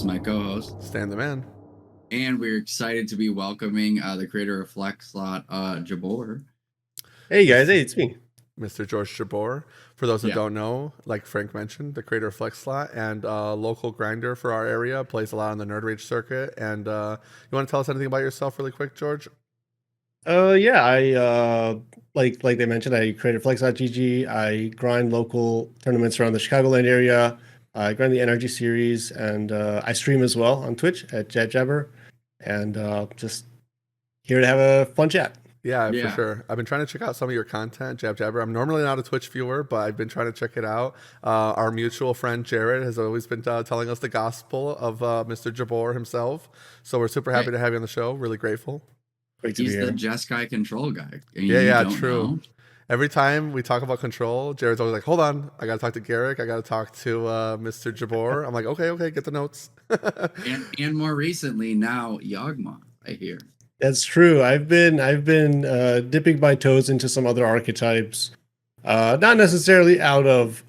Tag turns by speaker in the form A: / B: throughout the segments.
A: my co-host.
B: Stan the man.
A: And we're excited to be welcoming the creator of Flex Slot, Jabor.
C: Hey guys, hey, it's me.
B: Mr. George Jabor. For those that
A: Yeah.
B: don't know, like Frank mentioned, the creator of Flex Slot and local grinder for our area, plays a lot on the Nerd Rage circuit. And you want to tell us anything about yourself really quick, George?
C: Yeah, I like they mentioned, I created Flex.gg. I grind local tournaments around the Chicagoland area. I grind the NRG series, and I stream as well on Twitch at JabJabber, and just here to have a fun chat.
B: Yeah, for
A: Yeah.
B: sure. I've been trying to check out some of your content, Jab Jabber. I'm normally not a Twitch viewer, but I've been trying to check it out. Our mutual friend Jared has always been telling us the gospel of Mr. Jabor himself. So we're super happy to have you on the show. Really grateful.
C: Great to
A: He's
C: be
A: the
C: here.
A: Jeskai control guy.
B: Yeah,
A: don't
B: true.
A: know?
B: Every time we talk about control, Jared's always like, hold on, I got to talk to Garrick. I got to talk to Mr. Jabor. I'm like, okay, get the notes.
A: and more recently, now Yagma, I hear.
C: That's true. I've been dipping my toes into some other archetypes, not necessarily out of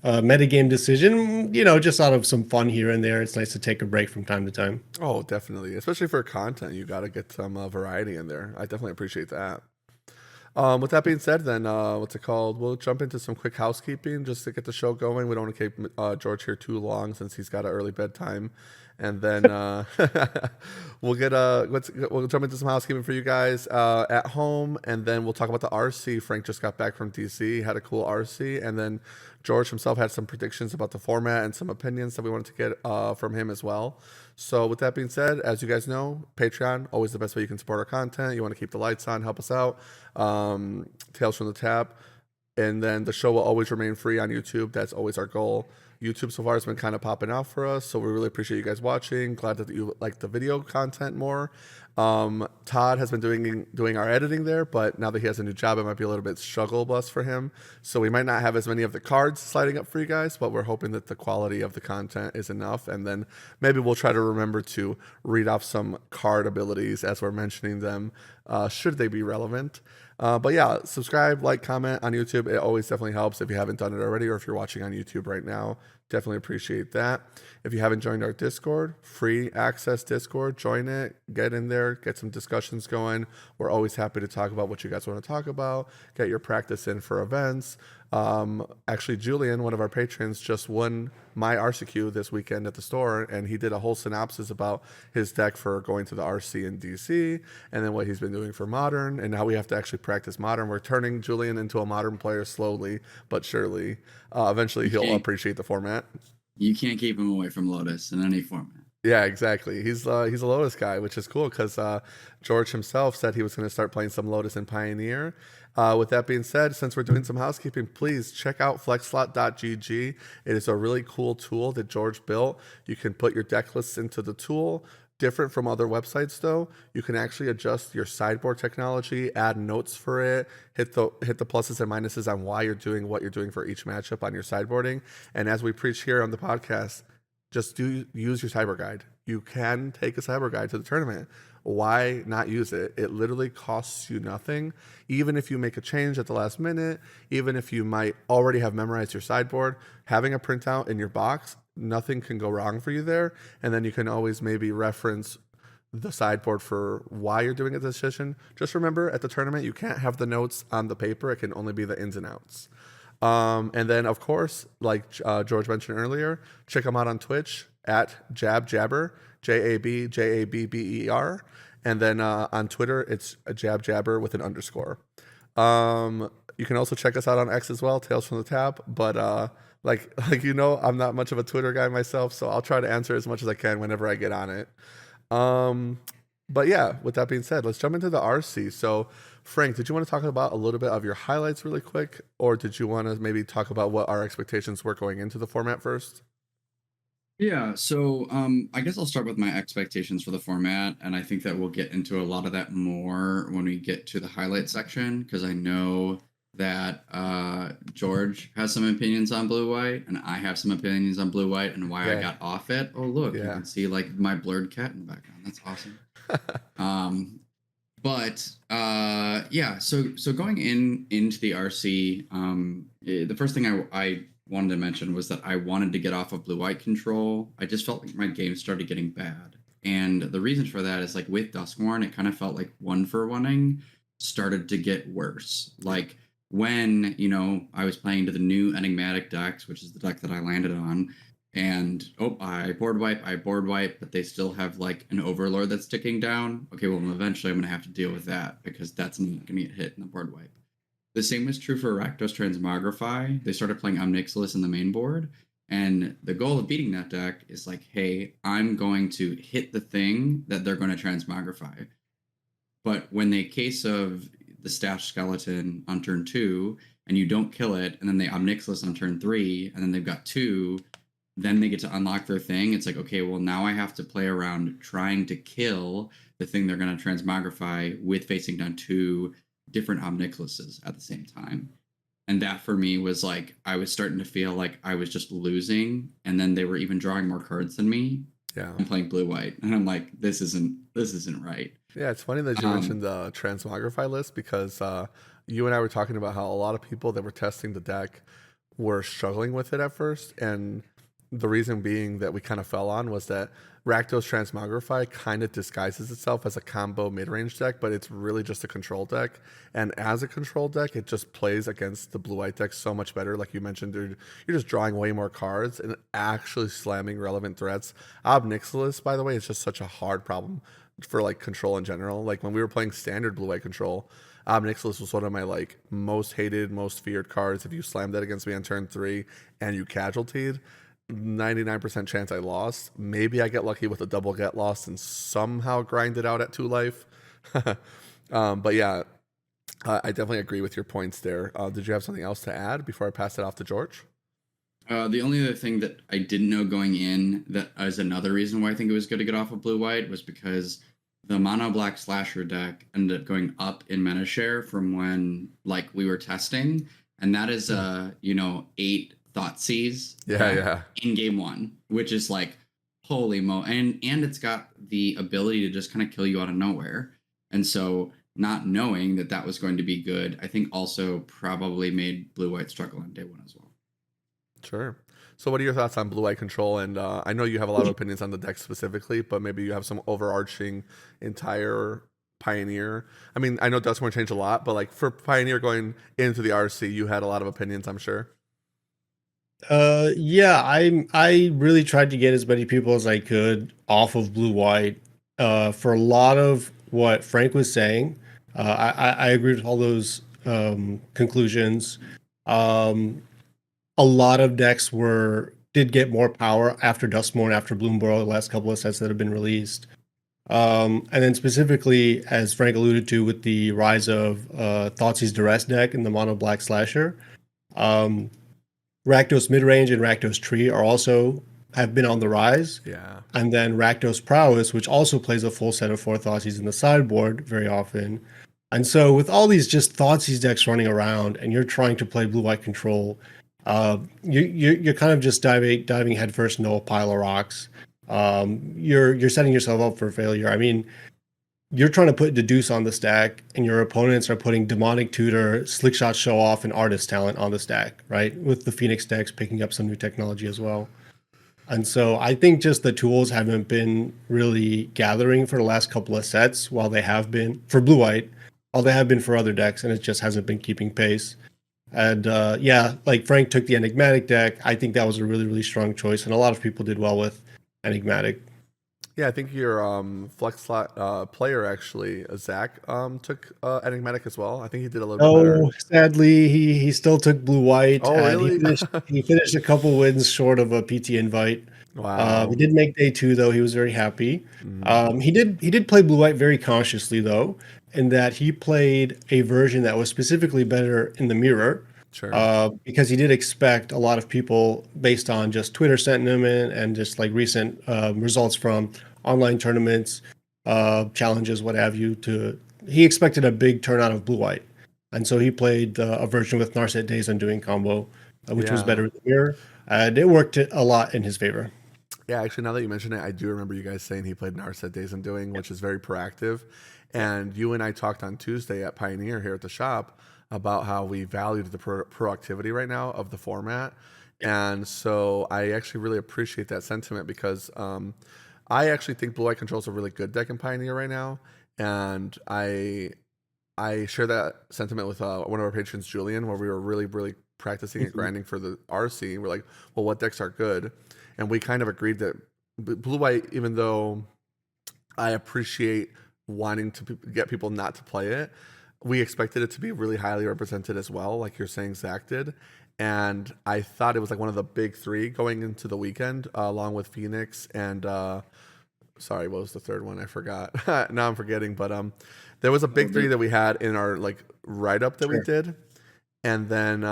C: metagame decision, just out of some fun here and there. It's nice to take a break from time to time.
B: Oh, definitely. Especially for content, you got to get some variety in there. I definitely appreciate that. With that being said, then, what's it called? We'll jump into some quick housekeeping just to get the show going. We don't want to keep George here too long since he's got an early bedtime. And then we'll jump into some housekeeping for you guys at home, and then we'll talk about the RC. Frank just got back from DC, had a cool RC, and then George himself had some predictions about the format and some opinions that we wanted to get from him as well. So with that being said, as you guys know, Patreon, always the best way you can support our content. You want to keep the lights on, help us out. Tales from the Tap. And then the show will always remain free on YouTube. That's always our goal. YouTube so far has been kind of popping out for us, so we really appreciate you guys watching. Glad that you like the video content more. Todd has been doing our editing there, but now that he has a new job, it might be a little bit struggle bus for him. So we might not have as many of the cards sliding up for you guys, but we're hoping that the quality of the content is enough. And then maybe we'll try to remember to read off some card abilities as we're mentioning them, should they be relevant. But yeah, subscribe, like, comment on YouTube. It always definitely helps if you haven't done it already, or if you're watching on YouTube right now. Definitely appreciate that. If you haven't joined our Discord, free access Discord, join it, get in there, get some discussions going. We're always happy to talk about what you guys want to talk about, get your practice in for events. Actually, Julian, one of our patrons, just won my RCQ this weekend at the store, and he did a whole synopsis about his deck for going to the RC in DC, and then what he's been doing for Modern, and how we have to actually practice Modern. We're turning Julian into a Modern player slowly but surely. Eventually, he'll appreciate the format.
A: You can't keep him away from Lotus in any format.
B: Yeah, exactly. He's a Lotus guy, which is cool because George himself said he was going to start playing some Lotus in Pioneer. With that being said, since we're doing some housekeeping, please check out flexslot.gg. It is a really cool tool that George built. You can put your deck lists into the tool. Different from other websites, though, you can actually adjust your sideboard technology, add notes for it, hit the pluses and minuses on why you're doing what you're doing for each matchup on your sideboarding. And as we preach here on the podcast, just use your cyber guide. You can take a cyber guide to the tournament. Why not use it? It literally costs you nothing. Even if you make a change at the last minute, even if you might already have memorized your sideboard, having a printout in your box, nothing can go wrong for you there. And then you can always maybe reference the sideboard for why you're doing a decision. Just remember, at the tournament, you can't have the notes on the paper. It can only be the ins and outs. And then, of course, like George mentioned earlier, check them out on Twitch at JabJabber, JabJabber. And then on Twitter, it's a JabJabber with an underscore. You can also check us out on X as well, Tales from the Tap. But like I'm not much of a Twitter guy myself, so I'll try to answer as much as I can whenever I get on it. But yeah, with that being said, let's jump into the RC. So, Frank, did you want to talk about a little bit of your highlights really quick, or did you want to maybe talk about what our expectations were going into the format first?
A: Yeah, so I guess I'll start with my expectations for the format, and I think that we'll get into a lot of that more when we get to the highlight section, because I know that George has some opinions on blue-white, and I have some opinions on blue-white and why I got off it. Oh, look, you can see like my blurred cat in the background. That's awesome. Yeah, so going into the RC, the first thing I wanted to mention was that I wanted to get off of blue white control. I just felt like my game started getting bad. And the reason for that is like with Duskworn, it kind of felt like one for oneing started to get worse. Like when, I was playing to the new enigmatic decks, which is the deck that I landed on, and I board wipe, but they still have like an overlord that's ticking down. Okay, well eventually I'm gonna have to deal with that because that's not gonna get hit in the board wipe. The same was true for Rakdos Transmogrify. They started playing Omnixilus in the main board, and the goal of beating that deck is like, hey, I'm going to hit the thing that they're going to transmogrify. But when they case of the Stash Skeleton on turn 2, and you don't kill it, and then they Omnixilus on turn 3, and then they've got 2, then they get to unlock their thing. It's like, okay, well, now I have to play around trying to kill the thing they're going to transmogrify with facing down 2 different Omnixilises at the same time. And that for me was like, I was starting to feel like I was just losing, and then they were even drawing more cards than me.
B: Yeah.
A: And playing blue white, and I'm like, this isn't right.
B: Yeah, it's funny that you mentioned the transmogrify list because you and I were talking about how a lot of people that were testing the deck were struggling with it at first, and the reason being that we kind of fell on was that Rakdos Transmogrify kind of disguises itself as a combo mid-range deck, but it's really just a control deck. And as a control deck, it just plays against the blue-white deck so much better. Like you mentioned, you're just drawing way more cards and actually slamming relevant threats. Ob by the way, is just such a hard problem for like control in general. Like when we were playing standard blue-white control, Ob was one of my like most hated, most feared cards. If you slammed that against me on turn 3 and you casualtied, 99% chance I lost. Maybe I get lucky with a double get lost and somehow grind it out at 2 life. But yeah, I definitely agree with your points there. Did you have something else to add before I pass it off to George?
A: The only other thing that I didn't know going in that is another reason why I think it was good to get off of blue white was because the mono black slasher deck ended up going up in meta share from when like we were testing, and that is 8 Thoughtseize.
B: Yeah.
A: In game 1, which is like holy and it's got the ability to just kind of kill you out of nowhere. And so not knowing that that was going to be good, I think also probably made blue white struggle on day 1 as well.
B: Sure. So what are your thoughts on blue-white control? And I know you have a lot of opinions on the deck specifically, but maybe you have some overarching entire Pioneer. I mean, I know Duskmore changed a lot, but like for Pioneer going into the RC, you had a lot of opinions, I'm sure.
C: Yeah, I really tried to get as many people as I could off of blue white. For a lot of what Frank was saying, I agree with all those conclusions. A lot of decks did get more power after Duskmore and after Bloomborough, the last couple of sets that have been released. And then specifically, as Frank alluded to, with the rise of Thoughtseize Duress deck and the mono black slasher. Rakdos Midrange and Rakdos Tree have been on the rise.
B: Yeah.
C: And then Rakdos Prowess, which also plays a full set of 4 Thoughtseize in the sideboard very often. And so with all these just Thoughtseize decks running around and you're trying to play blue-white control, you're kind of just diving headfirst into a pile of rocks. You're setting yourself up for failure. I mean, you're trying to put Deduce on the stack, and your opponents are putting Demonic Tutor, Slickshot Show Off, and Artist Talent on the stack, right? With the Phoenix decks picking up some new technology as well. And so I think just the tools haven't been really gathering for the last couple of sets, while they have been for Blue White, while they have been for other decks, and it just hasn't been keeping pace. And yeah, like Frank took the Enigmatic deck. I think that was a really, really strong choice, and a lot of people did well with Enigmatic.
B: Yeah, I think your flex slot player actually, Zach, took Enigmatic as well. I think he did a little bit better.
C: Oh, sadly, he still took blue white.
B: Oh,
C: And
B: really?
C: he finished a couple wins short of a PT invite.
B: Wow.
C: He did make day 2 though. He was very happy. He did play blue white very consciously though, in that he played a version that was specifically better in the mirror.
B: Sure.
C: Because he did expect a lot of people, based on just Twitter sentiment and just like recent results from online tournaments, challenges, what have you, he expected a big turnout of blue white. And so he played a version with Narset Days Undoing combo, which was better in the mirror. And it worked a lot in his favor.
B: Yeah, actually, now that you mention it, I do remember you guys saying he played Narset Days Undoing, which is very proactive. And you and I talked on Tuesday at Pioneer here at the shop about how we valued the proactivity right now of the format.
C: Yep.
B: And so I actually really appreciate that sentiment because I actually think Blue Eye Control is a really good deck in Pioneer right now. And I share that sentiment with one of our patrons, Julian, where we were really practicing and
C: Mhm.
B: grinding for the RC. We're like, well, what decks are good? And we kind of agreed that Blue White, even though I appreciate wanting to get people not to play it, we expected it to be really highly represented as well, like you're saying Zach did. And I thought it was like one of the big three going into the weekend, along with Phoenix and sorry, what was the third one? I forgot. Now I'm forgetting, but there was a
A: Oh,
B: big three that we had in our like write up that we
C: Sure.
B: did, and then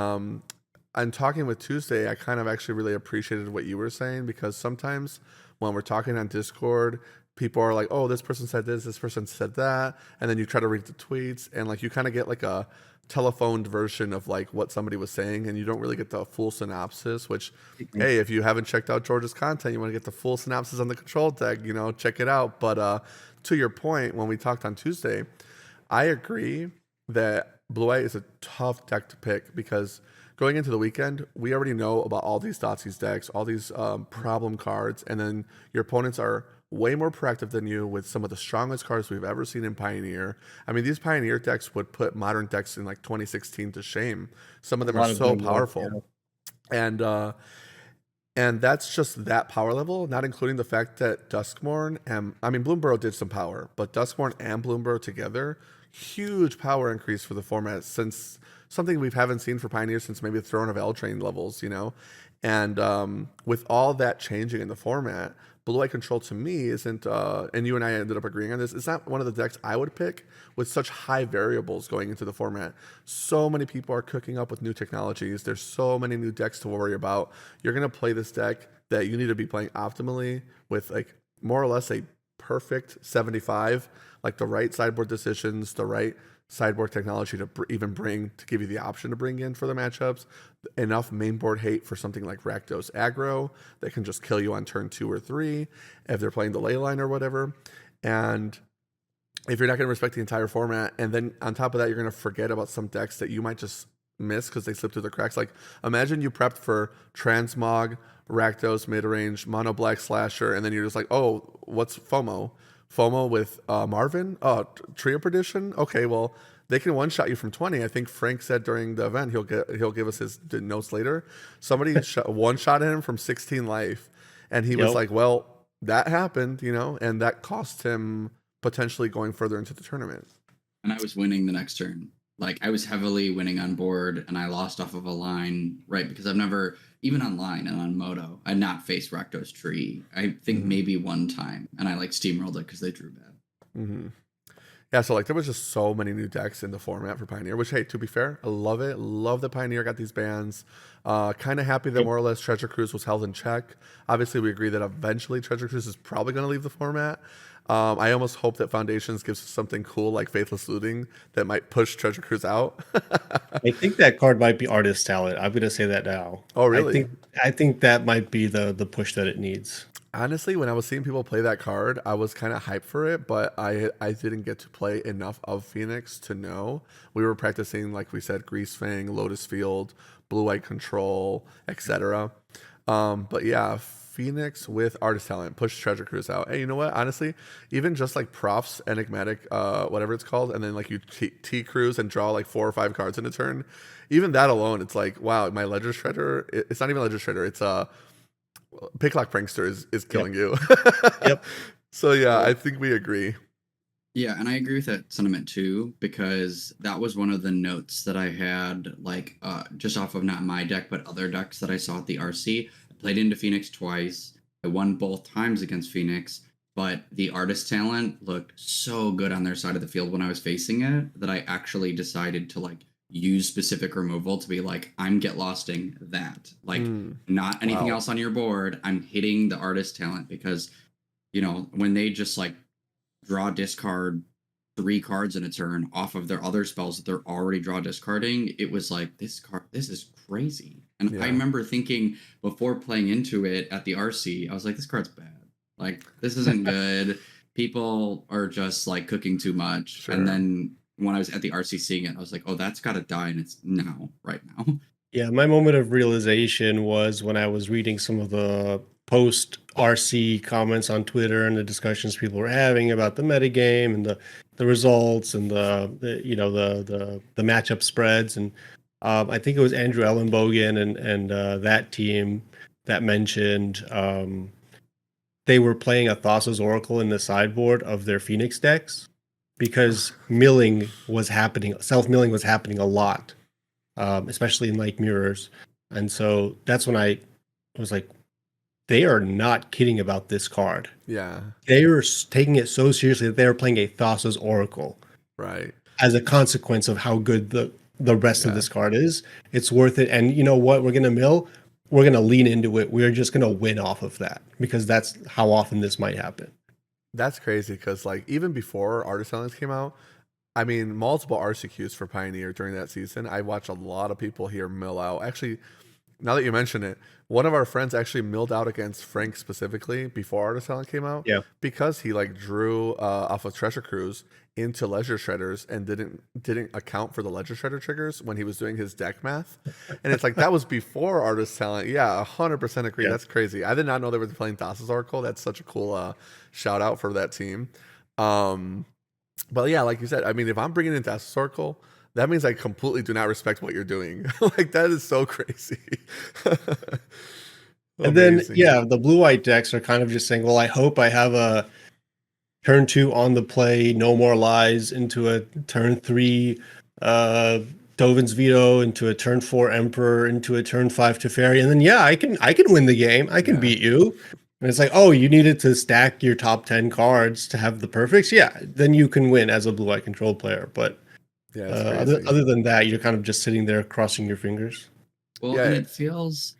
B: I'm talking with Tuesday. I kind of actually really appreciated what you were saying because sometimes when we're talking on Discord, people are like, "Oh, this person said this person said that," and then you try to read the tweets, and like you kind of get like a telephoned version of like what somebody was saying, and you don't really get the full synopsis. Which,
C: Mhm.
B: hey, if you haven't checked out George's content, you want to get the full synopsis on the control deck, check it out. But to your point, when we talked on Tuesday, I agree that Blue Eye is a tough deck to pick because going into the weekend, we already know about all these Dotsies decks, all these problem cards, and then your opponents are way more proactive than you with some of the strongest cards we've ever seen in Pioneer. I mean, these Pioneer decks would put modern decks in like 2016 to shame. Some of
C: A
B: them are
C: lot of
B: so
C: them would,
B: powerful,
C: yeah.
B: and that's just that power level, not including the fact that Duskmorn and I mean Bloomburrow did some power, but Duskmorn and Bloomburrow together, huge power increase for the format since something we haven't seen for Pioneers since maybe Throne of Eldraine levels. And with all that changing in the format, Blue Eye Control to me isn't, and you and I ended up agreeing on this. It's not one of the decks I would pick with such high variables going into the format. So many people are cooking up with new technologies. There's so many new decks to worry about. You're gonna play this deck that you need to be playing optimally with like more or less a perfect 75, like the right sideboard decisions, the right sideboard technology to even bring to give you the option to bring in for the matchups, enough mainboard hate for something like Rakdos aggro that can just kill you on turn 2 or 3 if they're playing the ley line or whatever. And if you're not going to respect the entire format, and then on top of that, you're going to forget about some decks that you might just miss because they slip through the cracks. Like imagine you prepped for Transmog, Rakdos, mid range, Mono Black Slasher, and then you're just like, oh, what's FOMO? FOMO with Marvin? Oh, Trio Perdition? Okay, well, they can one shot you from 20. I think Frank said during the event he'll give us his notes later. Somebody one shot him from 16 life, and he was
C: Yep.
B: like, well, that happened, and that cost him potentially going further into the tournament.
A: And I was winning the next turn. Like I was heavily winning on board, and I lost off of a line, right? Because I've never, even online and on Moto, I'd not faced Rakdos Tree. I think maybe one time, and I like steamrolled it because they drew bad.
B: Mm-hmm. Yeah, so like there was just so many new decks in the format for Pioneer, which hey, to be fair, I love it. Love that Pioneer got these bans. Kind of happy that
C: Yep.
B: more or less Treasure Cruise was held in check. Obviously, we agree that eventually Treasure Cruise is probably going to leave the format. I almost hope that Foundations gives us something cool like Faithless Looting that might push Treasure Cruise out.
C: I think that card might be artist talent. I'm gonna say that now.
B: Oh,
C: I
B: really?
C: think I think that might be the push that it needs.
B: Honestly, when I was seeing people play that card, I was kind of hyped for it, but I didn't get to play enough of Phoenix to know. We were practicing, like we said, Grease Fang, Lotus Field, Blue Eye Control, etc. But yeah, Phoenix with Artist Talent push Treasure Cruise out. Hey, you know what? Honestly, even just like Profs, Enigmatic, whatever it's called, and then like you T Cruise and draw like 4 or 5 cards in a turn. Even that alone, it's like wow, my Ledger Shredder. It's not even Ledger Shredder. It's a Picklock Prankster is
C: Yep.
B: killing you.
C: Yep.
B: So yeah, I think we agree.
A: Yeah, and I agree with that sentiment too, because that was one of the notes that I had, like just off of not my deck, but other decks that I saw at the RC. I played into Phoenix twice. I won both times against Phoenix, but the artist talent looked so good on their side of the field when I was facing it that I actually decided to like use specific removal to be like, I'm get losting that. Like not anything
B: Wow.
A: else on your board. I'm hitting the artist talent because when they just like draw discard 3 cards in a turn off of their other spells that they're already draw discarding, it was like this is crazy. And I
B: Yeah.
A: remember thinking before playing into it at the RC, I was like, this card's bad. Like this isn't good. People are just like cooking too much.
B: Sure.
A: And then when I was at the RC seeing it, I was like, oh, that's got to die, and it's now, right now.
C: Yeah, my moment of realization was when I was reading some of the post RC comments on Twitter and the discussions people were having about the metagame and the results and the matchup spreads. And I think it was Andrew Ellenbogen and that team that mentioned they were playing a Thassa's Oracle in the sideboard of their Phoenix decks because milling was happening, self milling was happening a lot, especially in like mirrors. And so that's when I was like, they are not kidding about this card.
B: Yeah.
C: They are taking it so seriously that they are playing a Thassa's Oracle
B: Right.
C: as a consequence of how good the rest of
B: Yeah.
C: this card is. It's worth it. And you know what? We're gonna mill. We're gonna lean into it. We're just gonna win off of that because that's how often this might happen.
B: That's crazy because like even before Artist Alliance came out, I mean multiple RCQs for Pioneer during that season. I watched a lot of people here mill out. Actually, now that you mention it, one of our friends actually milled out against Frank specifically before Artist Talent came out.
C: Yeah.
B: Because he like drew off of Treasure Cruise into Ledger Shredders and didn't account for the Ledger Shredder triggers when he was doing his deck math. And it's like that was before Artist Talent. Yeah, 100% agree.
C: Yeah.
B: That's crazy. I did not know they were playing Thassa's Oracle. That's such a cool shout out for that team. But yeah, like you said, I mean, if I'm bringing in Thassa's Oracle, that means I completely do not respect what you're doing. Like that is so crazy.
C: And then,
B: Amazing.
C: yeah, the blue-white decks are kind of just saying, well, I hope I have a turn 2 on the play, no more lies, into a turn 3 Dovin's Veto, into a turn 4 Emperor, into a turn 5 Teferi, and then, yeah, I can win the game. I can beat you. And it's like, oh, you needed to stack your top 10 cards to have the perfects? Yeah, then you can win as a blue-white control player. But
B: Yeah, it's crazy.
C: other than that, you're kind of just sitting there crossing your fingers.
A: Well,
B: Yeah.
A: and it feels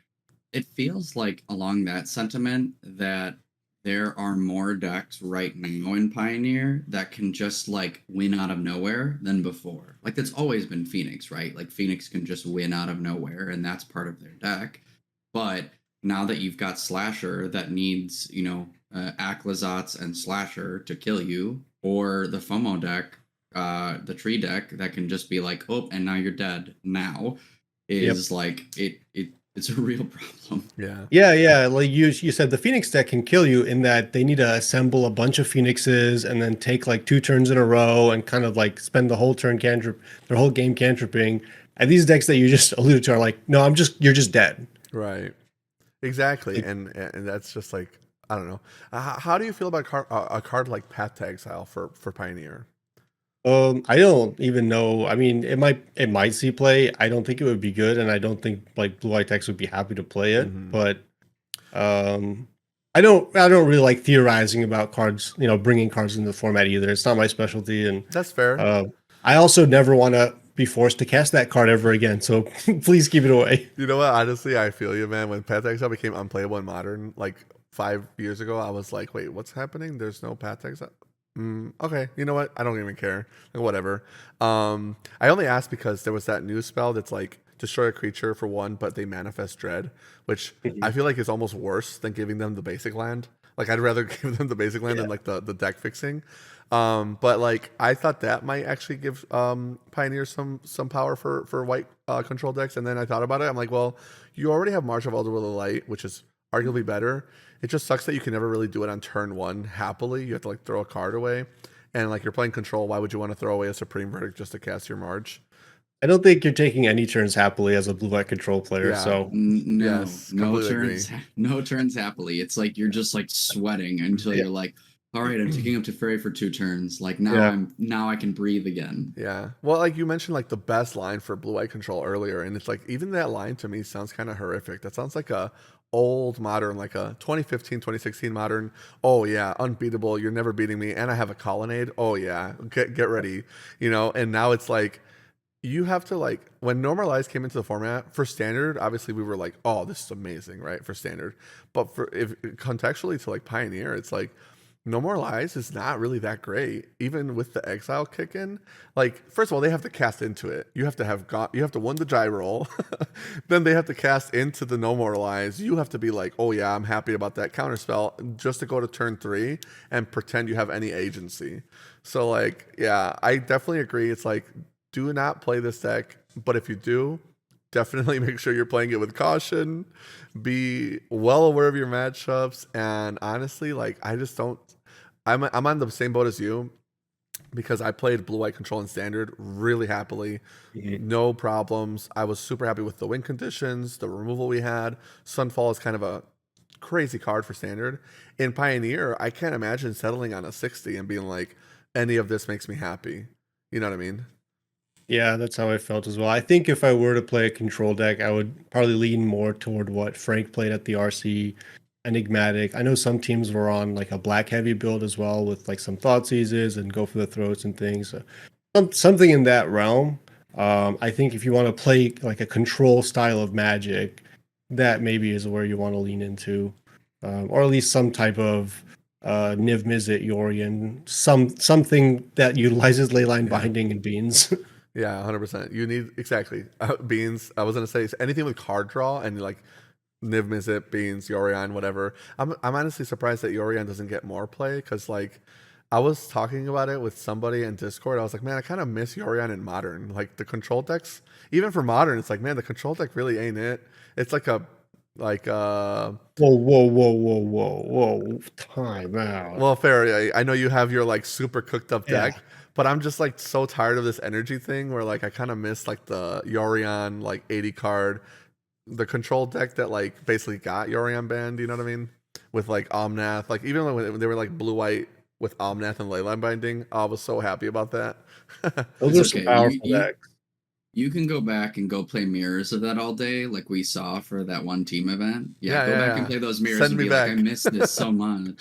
A: like along that sentiment that there are more decks right now in Pioneer that can just like win out of nowhere than before. Like that's always been Phoenix, right? Like Phoenix can just win out of nowhere and that's part of their deck. But now that you've got Slasher that needs, Aclazats and Slasher to kill you, or the FOMO deck, the tree deck that can just be like, oh, and now you're dead now, is like it's a real problem.
B: Yeah.
C: Yeah. Like you said, the Phoenix deck can kill you in that they need to assemble a bunch of Phoenixes and then take like 2 turns in a row and kind of like spend the whole turn their whole game cantripping. And these decks that you just alluded to are like, no, you're just dead.
B: Right. Exactly. And that's just like, I don't know. How do you feel about a card like Path to Exile for Pioneer?
C: I don't even know. I mean, it might see play. I don't think it would be good, and I don't think like blue white decks would be happy to play it.
B: Mhm.
C: But I don't really like theorizing about cards. Bringing cards into the format either. It's not my specialty, and
B: That's fair.
C: I also never want to be forced to cast that card ever again. So please keep it away.
B: You know what? Honestly, I feel you, man. When Path to Exile became unplayable in Modern, like 5 years ago, I was like, wait, what's happening? There's no Path to Exile. Okay, you know what? I don't even care. Like, whatever. I only asked because there was that new spell that's like destroy a creature for 1, but they manifest dread, which I feel like is almost worse than giving them the basic land. Like I'd rather give them the basic land than like the deck fixing. But like I thought that might actually give Pioneer some power for white control decks, and then I thought about it. I'm like, well, you already have March of Elderwell Light, which is arguably better. It just sucks that you can never really do it on turn 1 happily. You have to like throw a card away, and like you're playing control. Why would you want to throw away a Supreme Verdict just to cast your March?
C: I don't think you're taking any turns happily as a blue white control player.
B: Yeah.
C: So
A: No,
B: Yes,
A: no
B: completely
A: turns, no turns happily. It's like you're just like sweating until you're like, all right, I'm taking up to Fairy for 2 turns. Like now I can breathe again.
B: Yeah. Well, like you mentioned, like the best line for blue eye control earlier, and it's like even that line to me sounds kind of horrific. That sounds like a old Modern, like a 2015, 2016 Modern. Oh yeah, unbeatable. You're never beating me, and I have a colonnade. Oh yeah, get ready. And now it's like you have to like when Normalize came into the format for Standard. Obviously, we were like, oh, this is amazing, right, for Standard. But if contextually to like Pioneer, it's like No More Lies is not really that great, even with the exile kick in. Like, first of all, they have to cast into it. You have to have you have to win the die roll. Then they have to cast into the No More Lies. You have to be like, oh yeah, I'm happy about that counterspell, just to go to turn 3 and pretend you have any agency. So like, yeah, I definitely agree. It's like, do not play this deck, but if you do, definitely make sure you're playing it with caution. Be well aware of your matchups, and honestly, like I just don't. I'm on the same boat as you because I played blue white control in standard really happily, no problems. I was super happy with the win conditions, the removal we had. Sunfall is kind of a crazy card for standard. In Pioneer, I can't imagine settling on a 60 and being like, any of this makes me happy. You know what I mean?
C: Yeah, that's how I felt as well. I think if I were to play a control deck, I would probably lean more toward what Frank played at the RC, Enigmatic. I know some teams were on like a black heavy build as well with like some thought seizes and go for the throats and things. So something in that realm. I think if you want to play like a control style of Magic, that maybe is where you want to lean into, or at least some type of Niv Mizzet, Yorion, something that utilizes leyline
B: Yeah.
C: binding and beans.
B: Yeah, 100%. You need exactly beans. I was gonna say anything with card draw and like Niv Mizzet, beans, Yorion, whatever. I'm honestly surprised that Yorion doesn't get more play because like I was talking about it with somebody in Discord. I was like, man, I kind of miss Yorion in modern. Like the control decks, even for modern, it's like, man, the control deck really ain't it. It's like a like
C: Whoa! Time out.
B: well, fair. I know you have your like super cooked up
C: Yeah.
B: deck, but I'm just like so tired of this energy thing where like I kind of miss like the Yorion like 80 card, the control deck that like basically got Yorion banned. You know what I mean? With like Omnath, like even when they were like blue white with Omnath and Leyline binding, I was so happy about that.
C: Those
A: It's
C: are some
A: okay.
C: powerful decks.
A: You can go back and go play mirrors of that all day, like we saw for that one team event. Yeah, go back and play those mirrors
B: Send
A: and
B: me
A: be like, I
B: back.
A: miss this so much.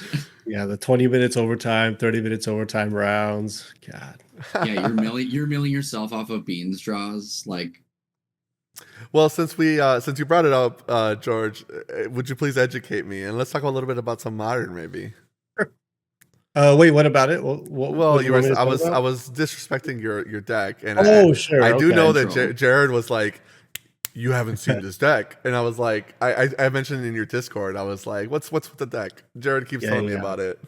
C: Yeah, the 20 minutes overtime, 30 minutes overtime rounds. God.
A: Yeah, you're milling yourself off of beans draws. Like,
B: Well, since you brought it up, George, would you please educate me and let's talk a little bit about some modern maybe.
C: Wait, what about it? What do
B: Well,
C: you want me to
B: I
C: talk
B: was
C: about?
B: I was disrespecting your deck, and
C: Oh, sure.
B: I do
C: Okay.
B: know that
A: Control.
B: Jared was like, you haven't seen this deck, and I was like, I mentioned in your Discord, I was like, what's with the deck? Jared keeps
C: Yeah,
B: telling me
C: yeah.
B: about it.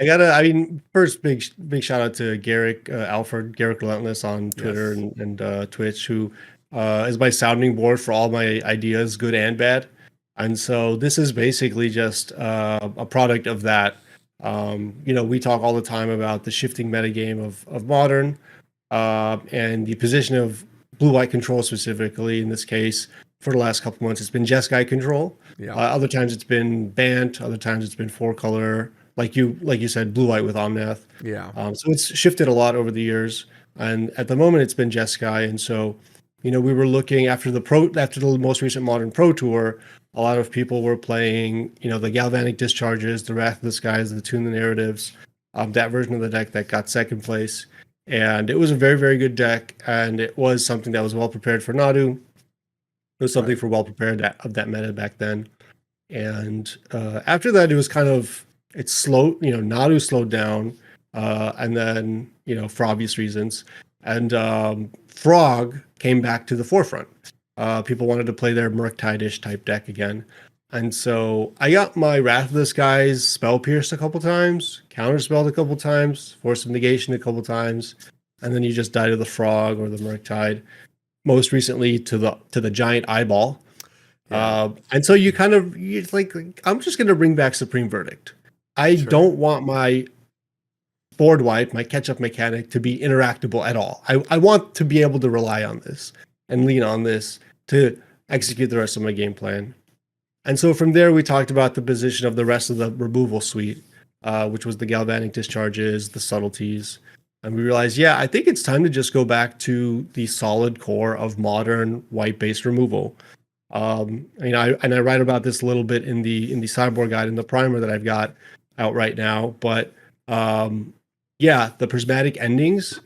C: I mean, first, big shout out to Garrick Alfred, Garrick Relentless on Twitter
B: Yes.
C: and Twitch, who is my sounding board for all my ideas, good and bad. And so this is basically just a product of that. We talk all the time about the shifting metagame of modern, and the position of blue white control specifically in this case. For the last couple months, it's been Jeskai control.
B: Yeah.
C: Other times it's been Bant. Other times it's been four color, like you said, blue white with Omnath.
B: Yeah.
C: So it's shifted a lot over the years, and at the moment it's been Jeskai. And so, we were looking after the most recent Modern Pro Tour. A lot of people were playing, the Galvanic Discharges, the Wrath of the Skies, the Tune the Narratives, that version of the deck that got second place. And it was a very, very good deck, and it was something that was well prepared for Nadu. It was something
B: Right.
C: for well prepared of that meta back then. And after that, it was kind of it's slow. Nadu slowed down, and then for obvious reasons, and Frog came back to the forefront. People wanted to play their Murktide-ish type deck again, and so I got my Wrath of the Skies spell pierced a couple times, counterspelled a couple times, Force of Negation a couple times, and then you just die to the Frog or the Murktide. Most recently to the giant eyeball.
B: Yeah.
C: And so it's like, I'm just going to bring back Supreme Verdict. I
B: Sure.
C: don't want my board wipe, my catch up mechanic to be interactable at all. I want to be able to rely on this and lean on this to execute the rest of my game plan. And so from there, we talked about the position of the rest of the removal suite, which was the galvanic discharges, the subtleties. And we realized, I think it's time to just go back to the solid core of modern white-based removal. I write about this a little bit in the sideboard guide in the primer that I've got out right now. But the prismatic endings.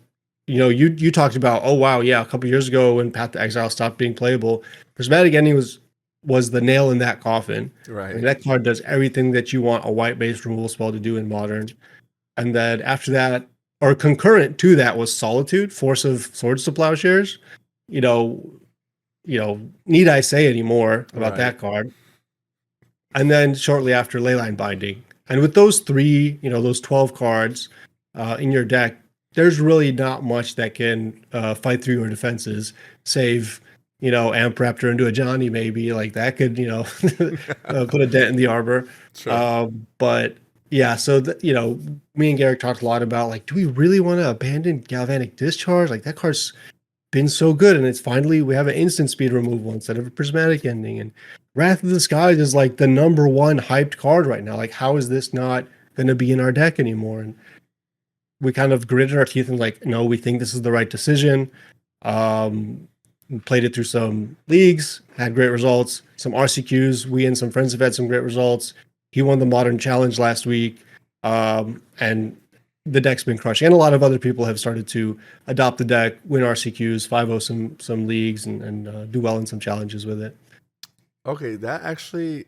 C: You talked about, oh wow, a couple years ago when Path to Exile stopped being playable, prismatic ending was was the nail in that coffin. I
B: Right.
C: mean, that card does everything that you want a white-based removal spell to do in Modern. And then after that, or concurrent to that, was Solitude, Force of Swords to Plowshares. You know, need I say any more about
B: Right.
C: that card? And then shortly after, Leyline Binding. And with those three, those 12 cards in your deck, there's really not much that can fight through your defenses, save, Amp Raptor into a Johnny, maybe. Like that could, put a dent in the arbor.
B: Sure.
C: But yeah, so, me and Garrick talked a lot about, like, do we really want to abandon Galvanic Discharge? Like, that card's been so good, and it's finally we have an instant speed removal instead of a prismatic ending. And Wrath of the Skies is like the number one hyped card right now. Like, how is this not going to be in our deck anymore? And we kind of gritted our teeth and like, no, we think this is the right decision. Played it through some leagues, had great results. Some RCQs, we and some friends have had some great results. He won the Modern Challenge last week, and the deck's been crushing. And a lot of other people have started to adopt the deck, win RCQs, 5-0 some leagues, and do well in some challenges with it.
B: Okay, that actually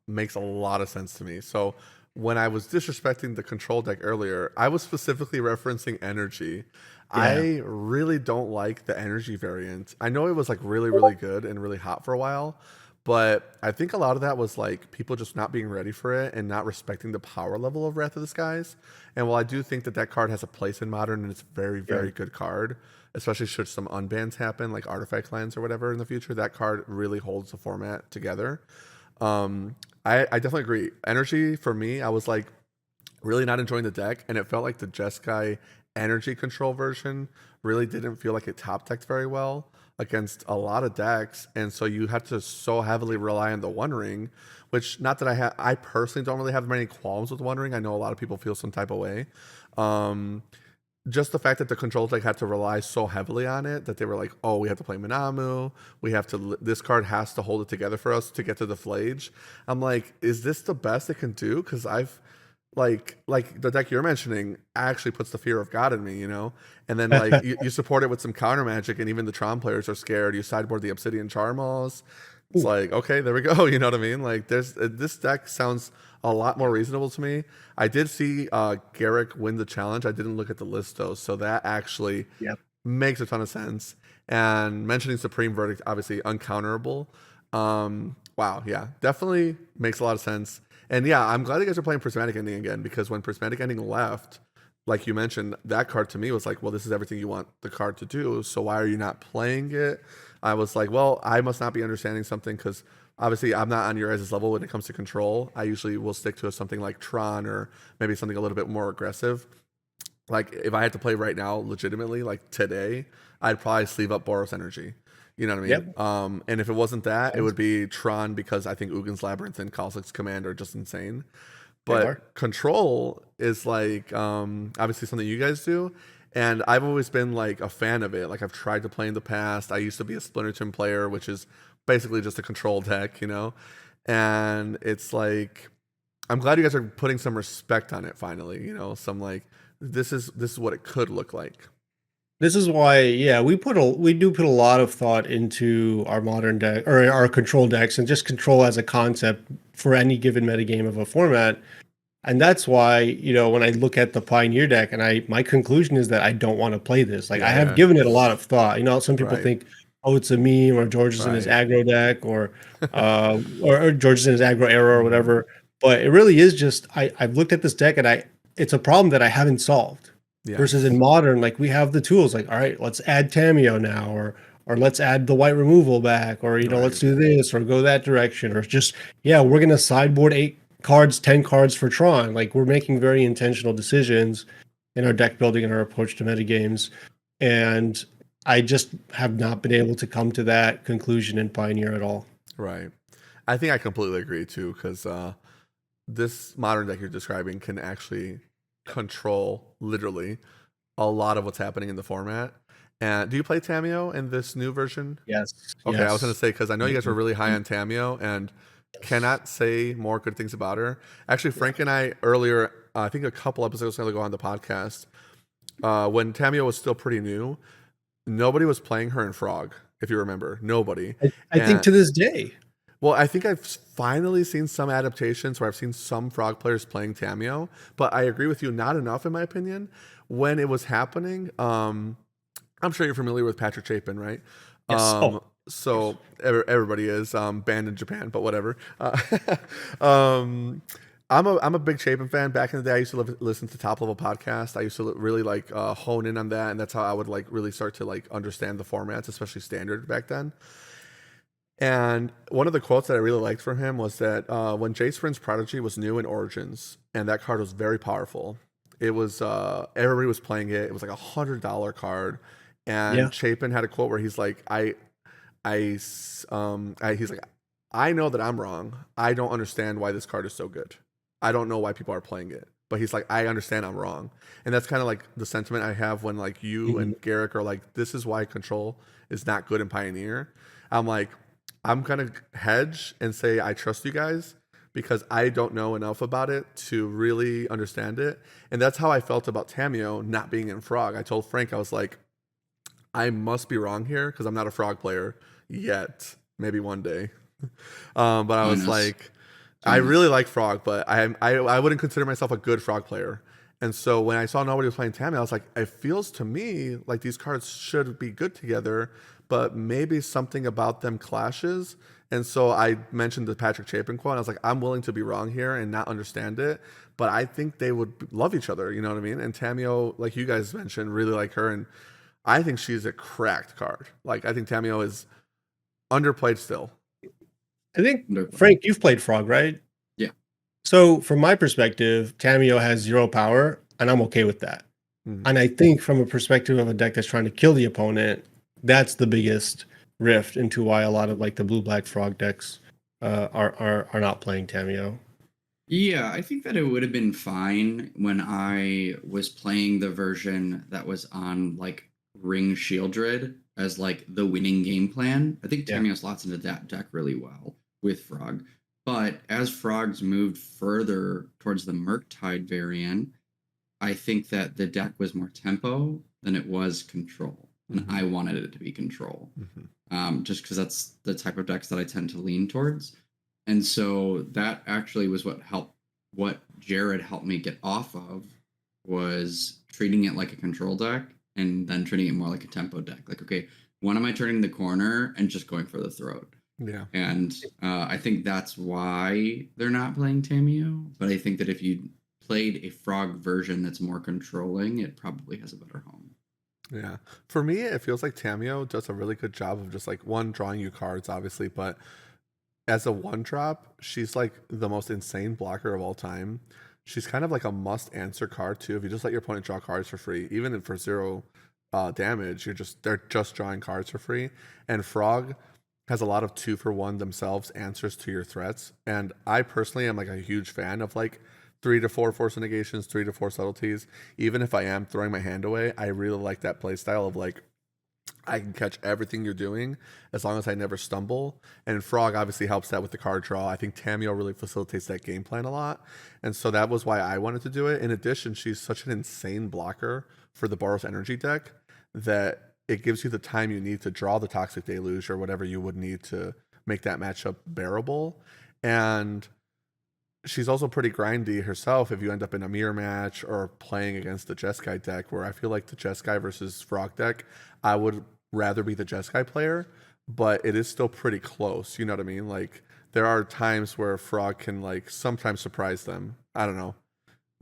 B: makes a lot of sense to me. So when I was disrespecting the control deck earlier, I was specifically referencing energy.
C: Yeah.
B: I really don't like the energy variant. I know it was like really, really good and really hot for a while, but I think a lot of that was like people just not being ready for it and not respecting the power level of Wrath of the Skies. And while I do think that that card has a place in Modern and it's a very, very good card, especially should some unbans happen, like artifact lands or whatever in the future, that card really holds the format together. I definitely agree. Energy for me, I was like really not enjoying the deck, and it felt like the Jeskai energy control version really didn't feel like it top decked very well against a lot of decks, and so you had to so heavily rely on the One Ring, which not that I personally don't really have many qualms with One Ring. I know a lot of people feel some type of way. Just the fact that the control deck had to rely so heavily on it that they were like, oh, we have to play Manamu. We have to, this card has to hold it together for us to get to the Flage. I'm like, is this the best it can do? Because I've, like the deck you're mentioning actually puts the fear of God in me, you know? And then like you support it with some counter magic, and even the Tron players are scared. You sideboard the Obsidian Charmals. It's like, okay, there we go. You know what I mean? Like there's this deck sounds a lot more reasonable to me. I did see Garrick win the challenge. I didn't look at the list though, so that actually
C: Yep.
B: makes a ton of sense. And mentioning Supreme Verdict, obviously uncounterable. Wow, yeah, definitely makes a lot of sense. And yeah, I'm glad you guys are playing Prismatic Ending again, because when Prismatic Ending left, like you mentioned, that card to me was like, well, this is everything you want the card to do, so why are you not playing it? I was like, well, I must not be understanding something, because obviously I'm not on your guys' level when it comes to control. I usually will stick to something like Tron or maybe something a little bit more aggressive. Like if I had to play right now, legitimately, like today, I'd probably sleeve up Boros Energy. You know what I mean?
C: Yep.
B: And if it wasn't that, it would be Tron, because I think Ugin's Labyrinth and Kha'Zix's Command are just insane.
C: They are.
B: But control is like obviously something you guys do, and I've always been like a fan of it. Like I've tried to play in the past. I used to be a Splinter Twin player, which is basically just a control deck, you know. And it's like I'm glad you guys are putting some respect on it finally. You know, some like this is what it could look like.
C: This is why, yeah, we do put a lot of thought into our modern deck or our control decks, and just control as a concept for any given metagame of a format. And that's why, when I look at the Pioneer deck, and my conclusion is that I don't want to play this. Like, I have
B: Yeah.
C: given it a lot of thought. Some people
B: Right.
C: think, oh, it's a meme, or George is in his
B: Right.
C: aggro deck, or George is in his aggro era or
B: Mhm.
C: whatever. But it really is just I've looked at this deck, and it's a problem that I haven't solved. Versus in
B: Yes.
C: modern, like we have the tools, like, all right, let's add Tameo now, or let's add the white removal back, or let's
B: Right.
C: do this or go that direction, or just, yeah, we're gonna sideboard 8 cards, 10 cards for Tron. Like, we're making very intentional decisions in our deck building and our approach to metagames. And I just have not been able to come to that conclusion in Pioneer at all.
B: Right. I think I completely agree too, because this modern deck you're describing can actually control literally a lot of what's happening in the format. And do you play Tameo in this new version?
C: Yes.
B: Okay, I was gonna
C: Yes.
B: say, because I know you guys were really high on Tameo and cannot say more good things about her. Actually, Frank and I earlier, I think a couple episodes ago on the podcast, when Tameo was still pretty new, nobody was playing her in Frog, if you remember. Nobody.
C: I think
B: And
C: to this day.
B: Well, I think I've finally seen some adaptations where I've seen some Frog players playing Tameo, but I agree with you, not enough in my opinion. When it was happening, I'm sure you're familiar with Patrick Chapin, right?
C: Yes. Oh,
B: So everybody is banned in Japan, but whatever. Um, I'm a big Chapin fan. Back in the day, I used to listen to Top Level Podcast. I used to really like hone in on that, and that's how I would like really start to like understand the formats, especially standard back then. And one of the quotes that I really liked from him was that when Jace Vryn's Prodigy was new in Origins, and that card was very powerful. It was everybody was playing it. It was like $100 card,
C: yeah.
B: and Chapin had a quote where he's like, he's like, I know that I'm wrong. I don't understand why this card is so good. I don't know why people are playing it. But he's like, I understand I'm wrong. And that's kind of like the sentiment I have when like you
C: Mhm.
B: and Garrick are like, this is why control is not good in Pioneer. I'm like, I'm gonna hedge and say I trust you guys because I don't know enough about it to really understand it. And that's how I felt about Tameo not being in Frog. I told Frank, I was like, I must be wrong here because I'm not a Frog player yet. Maybe one day. But I was
A: Join us.
B: like, I
A: Join
B: really
A: us.
B: like Frog, but I wouldn't consider myself a good Frog player. And so when I saw nobody was playing Tammy, I was like, it feels to me like these cards should be good together, but maybe something about them clashes. And so I mentioned the Patrick Chapin quote. And I was like, I'm willing to be wrong here and not understand it, but I think they would love each other. You know what I mean? And Tameo, like you guys mentioned, really like her, and I think she's a cracked card. Like I think Tameo is underplayed still.
C: I think,
A: No.
C: Frank, you've played Frog, right?
A: Yeah.
C: So from my perspective, Tameo has 0 power, and I'm okay with that.
B: Mhm.
C: And I think from a perspective of a deck that's trying to kill the opponent, that's the biggest rift into why a lot of like the blue-black Frog decks are not playing Tameo.
A: Yeah, I think that it would have been fine when I was playing the version that was on like Ring Shieldred as like the winning game plan. I think
C: Yeah.
A: Tameo slots into that deck really well with Frog. But as Frogs moved further towards the Murktide variant, I think that the deck was more tempo than it was control. And I wanted it to be control. Just because that's the type of decks that I tend to lean towards. And so that actually was what Jared helped me get off of was treating it like a control deck and then treating it more like a tempo deck. Like, okay, when am I turning the corner and just going for the throat?
B: Yeah.
A: And I think that's why they're not playing Tameo. But I think that if you played a Frog version that's more controlling, it probably has a better home.
B: Yeah. For me, it feels like Tameo does a really good job of just like one, drawing you cards, obviously, but as a one drop, she's like the most insane blocker of all time. She's kind of like a must answer card too. If you just let your opponent draw cards for free, even for 0 damage, they're just drawing cards for free. And Frog has a lot of 2-for-1 themselves answers to your threats. And I personally am like a huge fan of like 3 to 4 force negations, 3 to 4 subtleties. Even if I am throwing my hand away, I really like that play style of like I can catch everything you're doing as long as I never stumble. And Frog obviously helps that with the card draw. I think Tameo really facilitates that game plan a lot. And so that was why I wanted to do it. In addition, she's such an insane blocker for the Boros Energy deck that it gives you the time you need to draw the Toxic Deluge or whatever you would need to make that matchup bearable. And she's also pretty grindy herself if you end up in a mirror match or playing against the Jeskai deck, where I feel like the Jeskai versus Frog deck, I would rather be the Jeskai player, but it is still pretty close. You know what I mean? Like there are times where Frog can like sometimes surprise them. I don't know.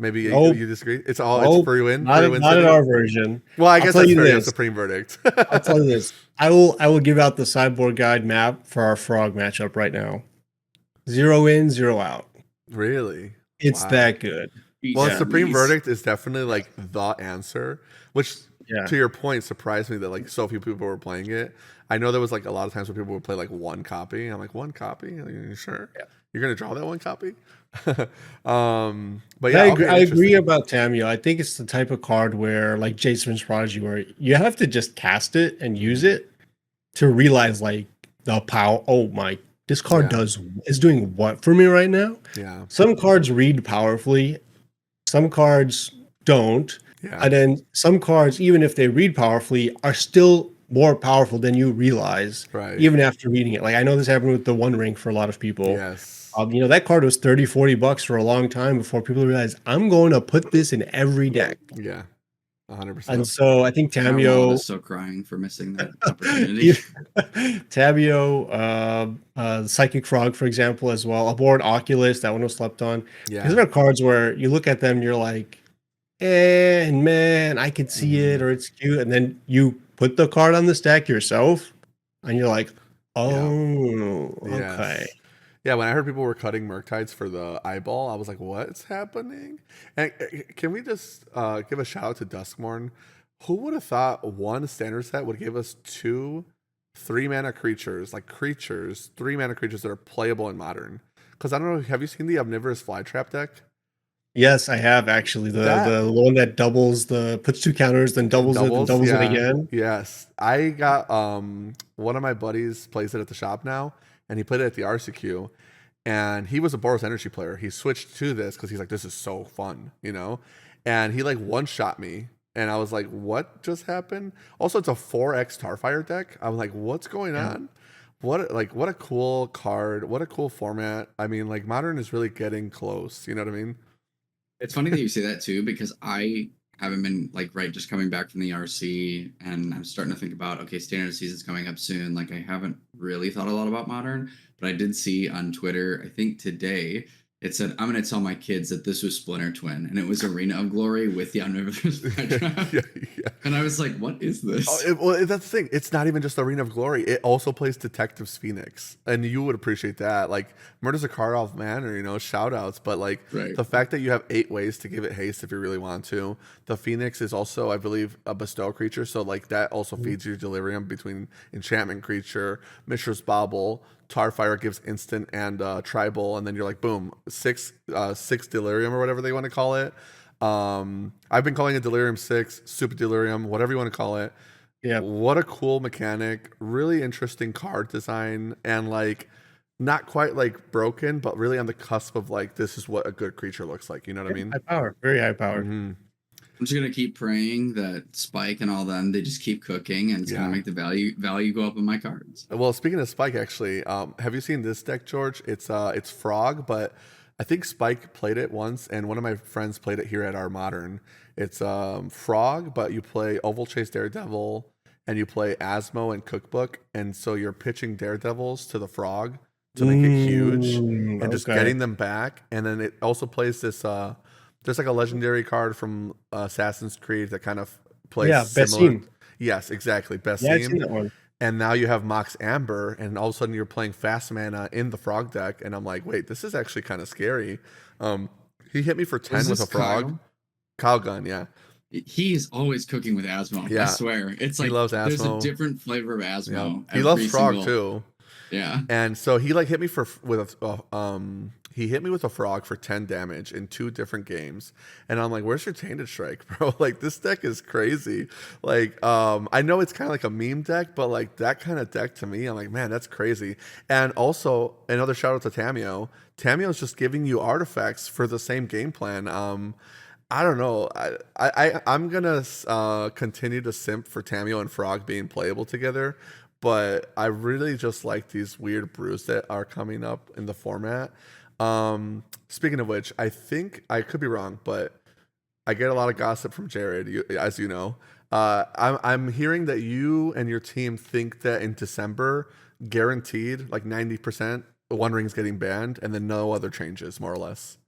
B: Maybe you disagree. It's for you win.
C: Not in our version.
B: Well, I
C: I'll
B: guess
C: tell
B: that's
C: you
B: fair. You have
C: this.
B: supreme verdict.
C: I'll tell you this. I will give out the sideboard guide map for our Frog matchup right now. 0 in, 0 out.
B: Really?
C: It's
B: Wow.
C: that good.
B: Well,
C: Yeah.
B: Supreme Verdict is definitely like the answer, which
C: Yeah.
B: to your point surprised me that like so few people were playing it. I know there was like a lot of times where people would play like one copy. I'm like, one copy? Are you sure?
C: Yeah.
B: You're gonna draw that one copy? But yeah,
C: I agree,
B: okay,
C: I agree
B: interesting.
C: about Tameo. I think it's the type of card where, like Jason's Prodigy, where you have to just cast it and use it to realize like the power. Oh my, this card
B: Yeah.
C: is doing what for me right now?
B: Yeah.
C: Some cards read powerfully, some cards don't.
B: Yeah.
C: And then some cards, even if they read powerfully, are still more powerful than you realize,
B: Right.
C: even after reading it. Like I know this happened with the One Ring for a lot of people.
B: Yes.
C: That card was 30, $40 for a long time before people realized I'm going to put this in every deck.
B: Yeah.
C: And
B: 100%.
C: so I think
A: My wallet is
C: Tamio,
A: so crying for missing that opportunity.
C: Tabio, Psychic Frog, for example, as well. Aboard Oculus, that one was slept on. These
B: Yeah.
C: are cards where you look at them and you're like, and man, I could see it,
B: Mhm.
C: or it's cute. And then you put the card on the stack yourself, and you're like,
B: Yeah.
C: oh, okay.
B: Yes. Yeah, when I heard people were cutting Murktides for the eyeball, I was like, what's happening? And can we just give a shout out to Duskmorn? Who would have thought one standard set would give us two 3-mana creatures, like creatures, 3-mana creatures that are playable in modern? Because I don't know, have you seen the Omnivorous Flytrap deck?
C: Yes, I have actually
B: That
C: the one that puts two counters, then
B: doubles,
C: doubles it
B: yeah.
C: again.
B: Yes. I got one of my buddies plays it at the shop now, and he played it at the RCQ. And he was a Boros Energy player. He switched to this because he's like, this is so fun, you know? And he like one shot me. And I was like, what just happened? Also, it's a 4x Starfire deck. I'm like, what's going
C: Yeah.
B: on? What a cool card. What a cool format. I mean, like modern is really getting close. You know what I mean?
A: It's funny that you say that too, because I haven't been like just coming back from the RC, and I'm starting to think about, okay, standard season's coming up soon. Like I haven't really thought a lot about modern, but I did see on Twitter, I think today, it said I'm gonna tell my kids that this was Splinter Twin, and it was Arena of Glory with the Omnivorous Flytrap.
B: Yeah, yeah.
A: And I was like, what is this?
B: Well, that's the thing. It's not even just Arena of Glory. It also plays Detectives Phoenix, and you would appreciate that. Like Murder's a card off manner, shout outs. But like
A: Right.
B: the fact that you have 8 ways to give it haste if you really want to. The Phoenix is also, I believe, a bestow creature, so like that also feeds your delirium between enchantment creature, Mishra's Bauble. Tarfire gives instant and tribal, and then you're like, boom, six delirium or whatever they want to call it. I've been calling it Delirium 6, Super Delirium, whatever you want to call it.
C: Yeah.
B: What a cool mechanic, really interesting card design, and like not quite like broken, but really on the cusp of like this is what a good creature looks like. You know what I mean?
C: High power, very high power.
B: Mhm.
A: I'm just gonna keep praying that Spike and all them, they just keep cooking, and it's
B: Yeah.
A: gonna make the value go up in my cards.
B: Well, speaking of Spike, actually, have you seen this deck, George? It's Frog, but I think Spike played it once, and one of my friends played it here at our Modern. It's Frog, but you play Oval Chase Daredevil, and you play Asmo and Cookbook, and so you're pitching Daredevils to the Frog to make it huge, and just
C: Okay.
B: getting them back. And then it also plays this. There's like a legendary card from Assassin's Creed that kind of plays
C: Yeah,
B: similar.
C: Bessim.
B: Yes, exactly. Best
C: Yeah, I've seen that one.
B: and now you have Mox Amber, and all of a sudden you're playing fast mana in the frog deck, and I'm like, wait, this is actually kind of scary. He hit me for 10
A: Was
B: with a
A: this
B: frog. Kyle Gunn, yeah.
A: He's always cooking with Asmo.
B: Yeah.
A: I swear. It's
B: He
A: like
B: loves
A: there's a
B: Asmo.
A: different flavor of Asmo.
B: He loves
A: every
B: frog
A: single-
B: too.
A: Yeah.
B: And so he like hit me he hit me with a frog for 10 damage in 2 different games. And I'm like, where's your Tainted Strike, bro? Like this deck is crazy. Like I know it's kind of like a meme deck, but like that kind of deck to me, I'm like, man, that's crazy. And also another shout out to Tamio. Tamio's just giving you artifacts for the same game plan. I don't know. I'm gonna continue to simp for Tamio and Frog being playable together, but I really just like these weird brews that are coming up in the format. Speaking of which, I think I could be wrong, but I get a lot of gossip from Jared, as you know. I'm hearing that you and your team think that in December, guaranteed, like 90%, One Ring's getting banned, and then no other changes, more or less.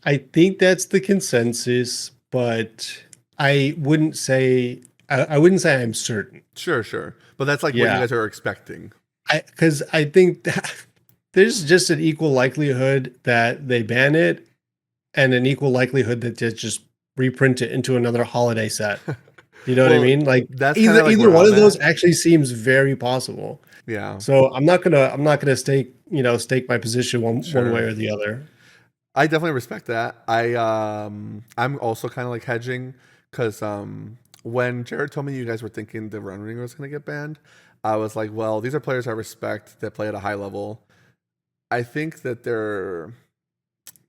C: I think that's the consensus, but I wouldn't say I'm certain.
B: Sure. But that's like what
C: Yeah.
B: you guys are expecting.
C: Because I think that there's just an equal likelihood that they ban it, and an equal likelihood that they just reprint it into another holiday set. You know what I
B: Well,
C: mean? Like
B: that's kinda like
C: either
B: where
C: one
B: I'm
C: of those
B: at.
C: actually seems very possible.
B: Yeah.
C: So I'm not gonna stake my position one
B: Sure.
C: way or the other.
B: I definitely respect that. I'm also kind of like hedging because when Jared told me you guys were thinking the Run Ring was going to get banned, I was like, well, these are players I respect that play at a high level. I think that their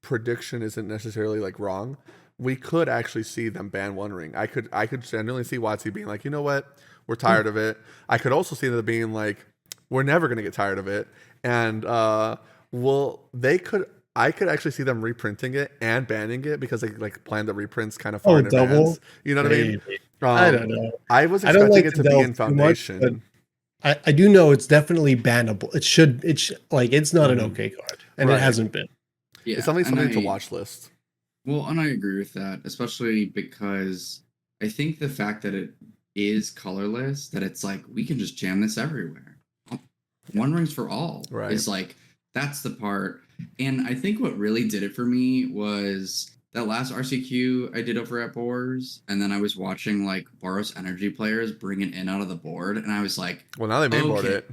B: prediction isn't necessarily like wrong, we could actually see them ban One Ring. I could genuinely see WotC being like, you know what, we're tired of it. I could also see them being like, we're never gonna get tired of it, and I could actually see them reprinting it and banning it because they like plan the reprints kind of far
C: Oh,
B: in advance.
C: double?
B: You know what I mean?
C: Maybe. I don't know.
B: I was
C: I don't
B: expecting
C: like
B: it
C: to
B: to be
C: delve
B: in
C: too much, but
B: Foundation.
C: I do know it's definitely bannable. It's like it's not an
B: Mhm.
C: okay card, and it
B: Right.
C: hasn't been.
A: Yeah,
B: It's definitely
A: and
B: something to watch list.
A: well, and I agree with that, especially because I think the fact that it is colorless, that it's like we can just jam this everywhere. One rings for all
B: Right.
A: is like that's the part. And I think what really did it for me was that last RCQ I did over at Boars, and then I was watching like Boros energy players bring it in out of the board, and I was like,
B: Well, now they mainboard
A: okay.
B: it.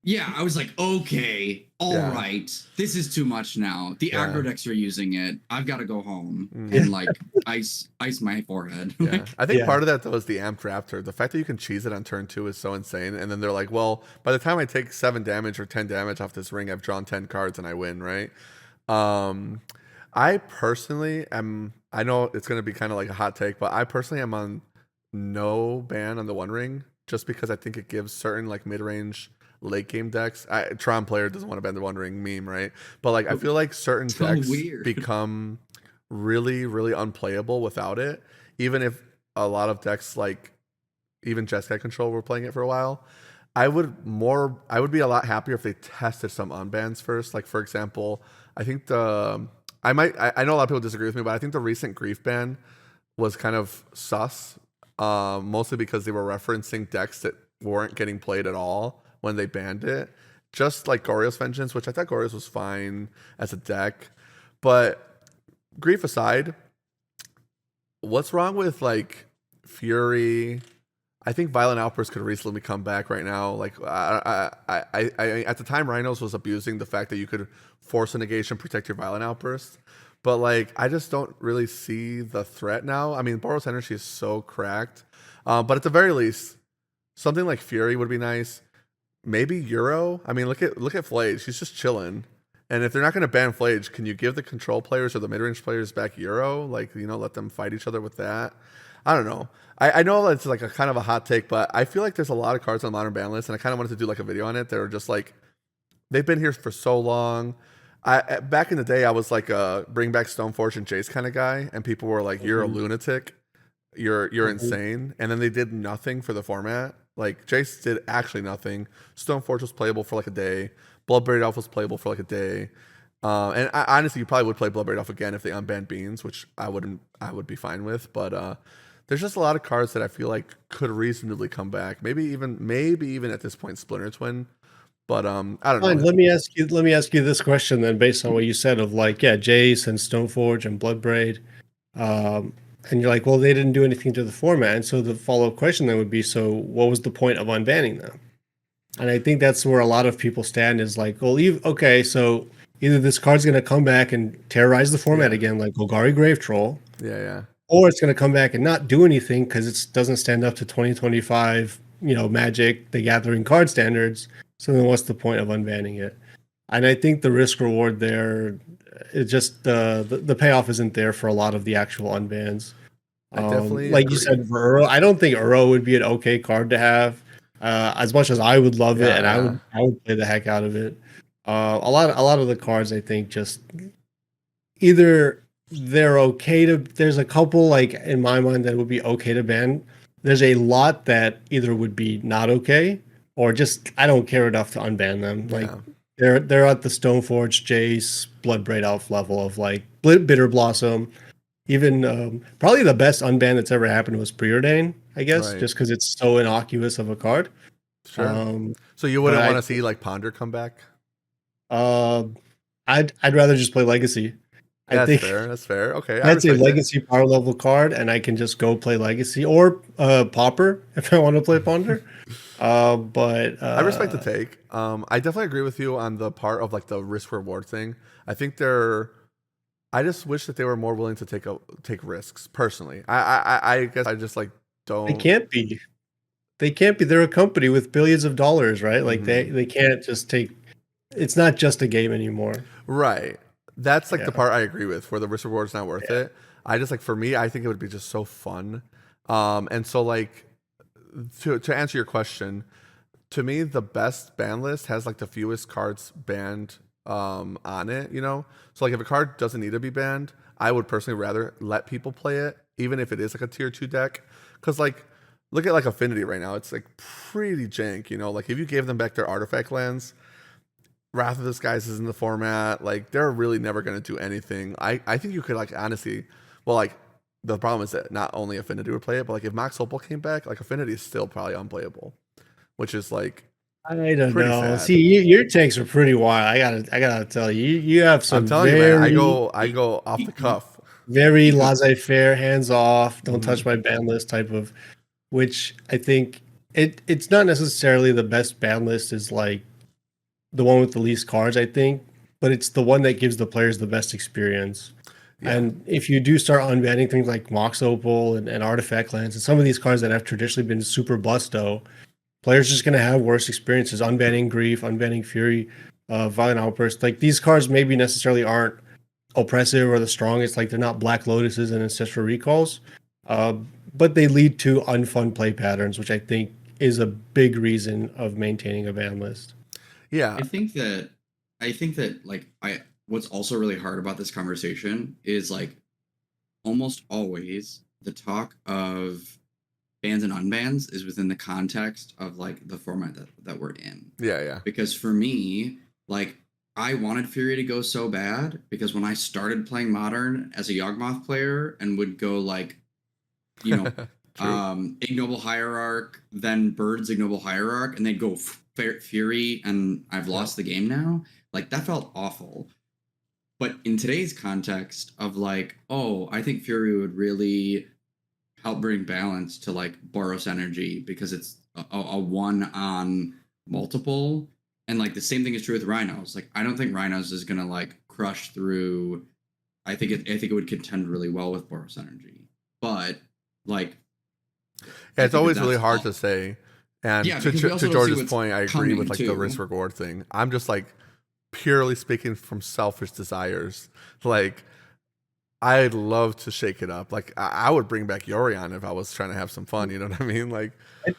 A: Yeah, I was like, okay, all right,
B: Yeah.
A: this is too much now. The
B: Yeah.
A: aggro decks are using it. I've got to go home
B: Mm.
A: and like ice my forehead.
B: Yeah, I think
C: Yeah.
B: part of that though is the amped raptor. The fact that you can cheese it on turn 2 is so insane. And then they're like, well, by the time I take 7 damage or 10 damage off this ring, I've drawn 10 cards and I win, right? I personally am. I know it's gonna be kind of like a hot take, but I personally am on no ban on the One Ring just because I think it gives certain like mid range late game decks. Tron player doesn't want to ban the One Ring meme, right? But like I feel like certain
A: So
B: decks
A: weird.
B: become really, really unplayable without it. Even if a lot of decks like even Jeskai Control were playing it for a while, I would be a lot happier if they tested some unbans first. Like for example, I think I know a lot of people disagree with me, but I think the recent Grief ban was kind of sus, mostly because they were referencing decks that weren't getting played at all when they banned it. Just like Goryo's Vengeance, which I thought Goryo's was fine as a deck, but Grief aside, what's wrong with like Fury? I think Violent Outburst could reasonably come back right now. Like I at the time, Rhinos was abusing the fact that you could force a negation, protect your Violent Outburst. But like, I just don't really see the threat now. I mean, Boros Energy is so cracked. But at the very least, something like Fury would be nice. Maybe Euro. I mean, look at Flage. He's just chilling. And if they're not going to ban Flage, can you give the control players or the mid range players back Euro? Like, let them fight each other with that. I don't know. I know that's like a kind of a hot take, but I feel like there's a lot of cards on Modern Ban List, and I kind of wanted to do like a video on it. They're just like, they've been here for so long. Back in the day, I was like a bring back Stoneforge and Jace kind of guy, and people were like, "You're a lunatic, you're insane." And then they did nothing for the format. Like Jace did actually nothing. Stoneforge was playable for like a day. Bloodbraid Elf was playable for like a day. And honestly, you probably would play Bloodbraid Elf again if they unbanned Beans, which I would be fine with. But there's just a lot of cards that I feel like could reasonably come back. Maybe even at this point, Splinter Twin. But I don't
C: Fine,
B: know.
C: let me ask you this question then, based on what you said of like, yeah, Jace and Stoneforge and Bloodbraid. And you're like, well, they didn't do anything to the format. And so the follow-up question then would be, so what was the point of unbanning them? And I think that's where a lot of people stand is like, well, okay, so either this card's going to come back and terrorize the format again, like Golgari Grave Troll.
B: Yeah.
C: Or it's going to come back and not do anything because it doesn't stand up to 2025, Magic, the Gathering card standards. So then what's the point of unbanning it? And I think the risk reward there, it just the payoff isn't there for a lot of the actual unbans.
B: I definitely
C: like
B: agree.
C: you said for Uro, I don't think Uro would be an okay card to have. As much as I would love it, and I would play the heck out of it. A lot of the cards I think just either they're okay to. There's a couple like in my mind that would be okay to ban. There's a lot that either would be not okay or just I don't care enough to unban them. Like they're at the Stoneforge, Jace, Bloodbraid Elf level of like Bitter Blossom. Even probably the best unban that's ever happened was Preordain, I guess, just because it's so innocuous of a card.
B: Sure. So you wouldn't want to see like Ponder come back?
C: I'd rather just play Legacy.
B: That's fair. Okay.
C: That's a Legacy power level card, and I can just go play Legacy or Pauper if I want to play Ponder. But
B: I respect the take. I definitely agree with you on the part of like the risk reward thing. I think I just wish that they were more willing to take risks. Personally, I guess I just like don't.
C: They can't be. They're a company with billions of dollars, right? Like they can't just take. It's not just a game anymore.
B: Right. That's like the part I agree with, where the risk reward is not worth it. I just like for me, I think it would be just so fun. And so like to answer your question, to me the best ban list has like the fewest cards banned on it, you know? So like if a card doesn't need to be banned, I would personally rather let people play it, even if it is like a tier 2 deck. Cause like look at like Affinity right now. It's like pretty jank, you know. Like if you gave them back their artifact lands, Wrath of the Skies is in the format. Like they're really never gonna do anything. I think you could like honestly, well like the problem is that not only Affinity would play it, but like if Mox Opal came back, like Affinity is still probably unplayable, which is like
C: I don't
B: pretty
C: know.
B: sad.
C: See, your takes are pretty wild. I gotta tell you, you have
B: I'm
C: some
B: telling you, man.
C: very,
B: I go off the cuff.
C: very
A: You know,
C: laissez-faire, hands off, don't touch
B: Mhm.
C: my ban list type of, which I think it's not necessarily the best ban list is like the one with the least cards, I think, but it's the one that gives the players the best experience.
B: Yeah,
C: And if you do start unbanning things like Mox Opal and Artifact Lands and some of these cards that have traditionally been super busto, players just going to have worse experiences. Unbanning Grief, unbanning Fury, Violent Outburst. Like these cards maybe necessarily aren't oppressive or the strongest. Like they're not Black Lotuses and Ancestral Recalls, uh, but they lead to unfun play patterns, which I think is a big reason of maintaining a ban list.
B: yeah,
A: I think that like I what's also really hard about this conversation is like almost always the talk of bans and unbans is within the context of like the format that we're in.
B: yeah, yeah.
A: Because for me, like I wanted Fury to go so bad because when I started playing Modern as a Yawgmoth player and would go like, you know,
B: True.
A: Ignoble Hierarch, then Bird's Ignoble Hierarch, and they'd go Fury, and I've lost the game now. Like that felt awful. But in today's context of like, oh, I think Fury would really help bring balance to like Boros energy because it's a one on multiple. And like the same thing is true with Rhinos. Like I don't think Rhinos is gonna like crush through. I think it would contend really well with Boros energy. But like
B: Yeah,
A: I
B: it's
A: think that
B: always really
A: that's
B: hard
A: all.
B: to say. And
A: Yeah, because we
B: To
A: also don't see
B: George's
A: what's
B: point, I agree with
A: coming
B: like the risk
A: too.
B: reward thing. I'm just like purely speaking from selfish desires. Like I'd love to shake it up. Like I would bring back Yorion if I was trying to have some fun. You know what I mean? Like
C: I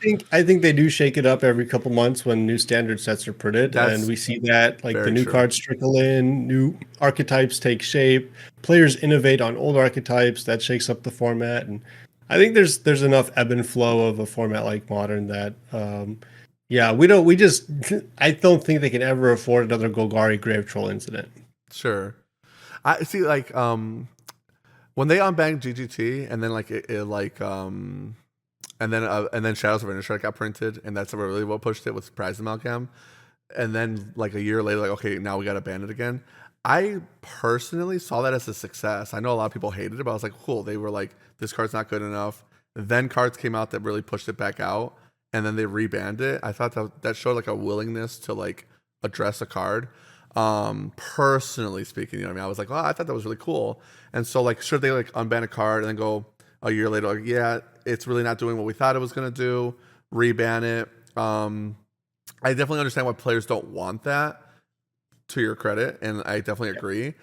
C: think they do shake it up every couple months when new standard sets are printed, and
B: that's
C: we see that like the
B: very
C: new
B: true.
C: cards trickle in, new archetypes take shape, players innovate on old archetypes that shakes up the format, and I think there's enough ebb and flow of a format like Modern that yeah, we just I don't think they can ever afford another Golgari Grave Troll incident.
B: Sure. I see. Like when they unbanked GGT and then like it like and then Shadows of Innistrad got printed, and that's really what pushed it with Prize Amalgam. And then like a year later, like okay, now we got to ban it again. I personally saw that as a success. I know a lot of people hated it, but I was like, cool. They were like, this card's not good enough. Then cards came out that really pushed it back out, and then they rebanned it. I thought that showed like a willingness to like address a card. Personally speaking, you know what I mean? I was like, oh, I thought that was really cool. And so like, should they like unban a card and then go a year later, like, yeah, it's really not doing what we thought it was gonna do, reban it. I definitely understand why players don't want that, to your credit, and I definitely agree.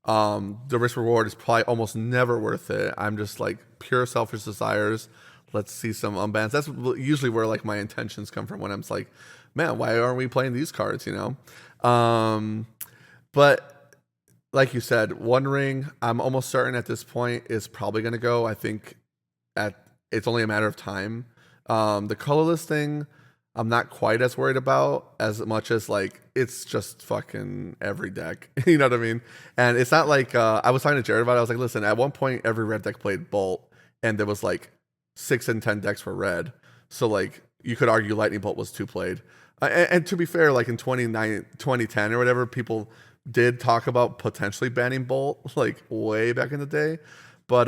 B: The risk reward is probably almost never worth it. I'm just like pure selfish desires. Let's see some unbans. That's usually where like my intentions come from when I'm just like, man, why aren't we playing these cards? You know, but like you said, One Ring, I'm almost certain at this point is probably going to go. I think at it's only a matter of time. The colorless thing, I'm not quite as worried about as much as like it's just fucking every deck. You know what I mean? And it's not like I was talking to Jared about it. I was like, listen, at one point every red deck played Bolt, and there was like 6 and 10 decks for red. So like you could argue Lightning Bolt was 2 played. And to be fair, like in 2010 or whatever, people did talk about potentially banning Bolt like way back in the day. But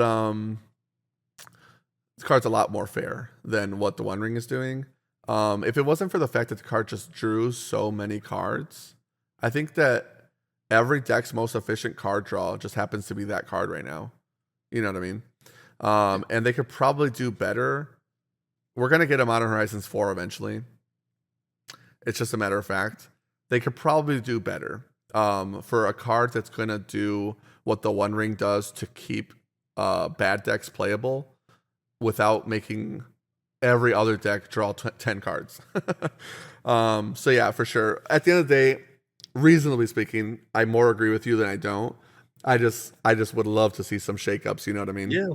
B: this card's a lot more fair than what the One Ring is doing. If it wasn't for the fact that the card just drew so many cards, I think that every deck's most efficient card draw just happens to be that card right now. You know what I mean? And they could probably do better. We're gonna get a Modern Horizons 4 eventually. It's just a matter of fact. They could probably do better. For a card that's gonna do what the One Ring does to keep bad decks playable without making every other deck draw 10 cards. So yeah, for sure. At the end of the day, reasonably speaking, I more agree with you than I don't. I just would love to see some shakeups. You know what I mean?
C: Yeah.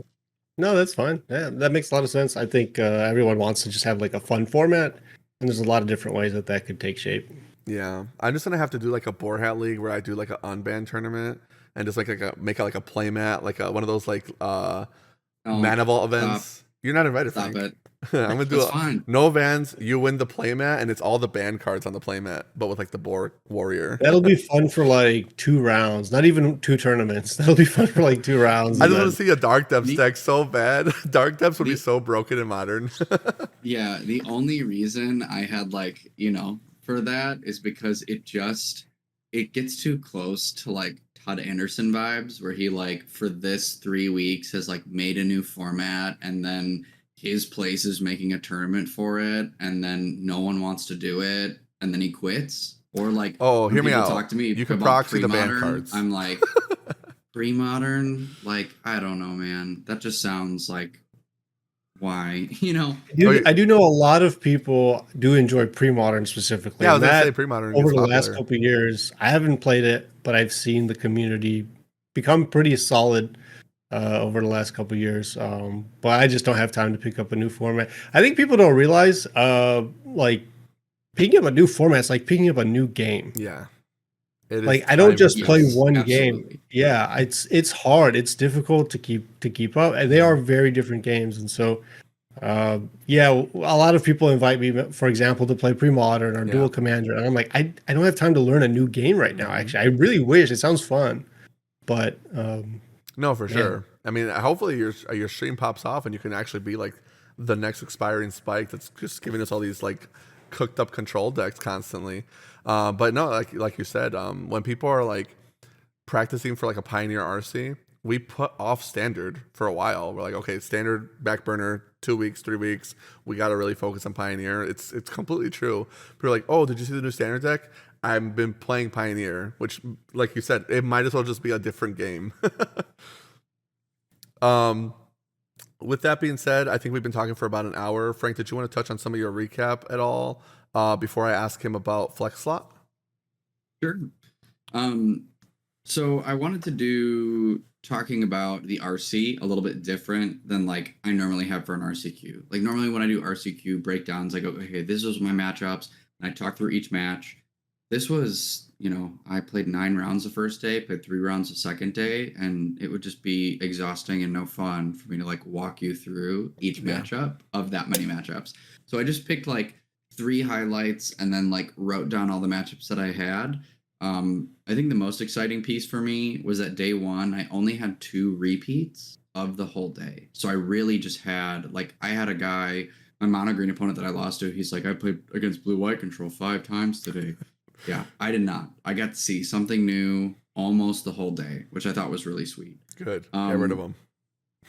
C: No, that's fine. Yeah, that makes a lot of sense. I think everyone wants to just have like a fun format, and there's a lot of different ways that that could take shape.
B: Yeah, I'm just gonna have to do like a boar hat league where I do like an unbanned tournament and just make it like a play mat, like one of those like
A: Oh,
B: Manival
A: stop,
B: events. You're not invited,
A: stop
B: Frank.
A: it.
B: I'm gonna do
A: That's fine.
B: no bans. You win the playmat, and it's all the banned cards on the playmat, but with like the boar warrior.
C: That'll be fun for like 2 rounds, not even 2 tournaments. That'll be fun for like 2 rounds,
B: I
C: and
B: just want
C: then
B: to see a dark depths
A: The,
B: deck so bad. Dark depths would be
A: the
B: so broken in modern.
A: Yeah, the only reason I had like, for that is because it gets too close to like Todd Anderson vibes where he like for this 3 weeks has like made a new format and then his place is making a tournament for it and then no one wants to do it and then he quits. Or like
B: Oh,
A: when
B: hear me
A: people
B: out.
A: talk to me
B: You can
A: about
B: proxy the banned
A: pre-modern,
B: cards.
A: I'm like pre-modern, like I don't know, man. That just sounds like why,
B: Oh,
C: I do know a lot of people do enjoy pre-modern specifically,
B: yeah, I was
C: and
B: gonna say
C: that
B: pre-modern
C: over
B: gets
C: the last
B: popular.
C: couple of years, I haven't played it, but I've seen the community become pretty solid over the last couple of years. But I just don't have time to pick up a new format. I think people don't realize, like picking up a new format is like picking up a new game.
B: Yeah, it is
C: Like I don't
B: time
C: just play
A: yes,
B: investment.
C: one game.
A: absolutely.
C: Yeah, it's hard. It's difficult to keep up, and they are very different games. And so, yeah, a lot of people invite me, for example, to play pre-modern or
B: Yeah.
C: dual commander, and I'm like, I don't have time to learn a new game right now. Actually, I really wish. It sounds fun, but
B: No, for
C: yeah,
B: sure. I mean, hopefully your stream pops off and you can actually be like the next expiring spike that's just giving us all these like cooked up control decks constantly. But no, like you said, when people are like practicing for like a Pioneer RC, we put off standard for a while. We're like, okay, standard back burner, 2 weeks, 3 weeks. We got to really focus on Pioneer. It's completely true. People are like, oh, did you see the new standard deck? I've been playing Pioneer, which, like you said, it might as well just be a different game. um, with that being said, I think we've been talking for about an hour. Frank, did you want to touch on some of your recap at all before I ask him about Flex Slot?
A: Sure. Um, so I wanted to do talking about the RC a little bit different than like I normally have for an RCQ. Like normally when I do RCQ breakdowns, I go, okay, this was my matchups, and I talk through each match. This was, I played 9 rounds the first day, played 3 rounds the second day, and it would just be exhausting and no fun for me to like walk you through each
B: Yeah.
A: matchup of that many matchups. So I just picked like 3 highlights and then like wrote down all the matchups that I had. I think the most exciting piece for me was that day one, I only had 2 repeats of the whole day. So I really just had, like, I had a guy, my mono green opponent that I lost to, he's like, I played against blue white control 5 times today. Yeah, I did not. I got to see something new almost the whole day, which I thought was really sweet.
B: Good. Get rid of them.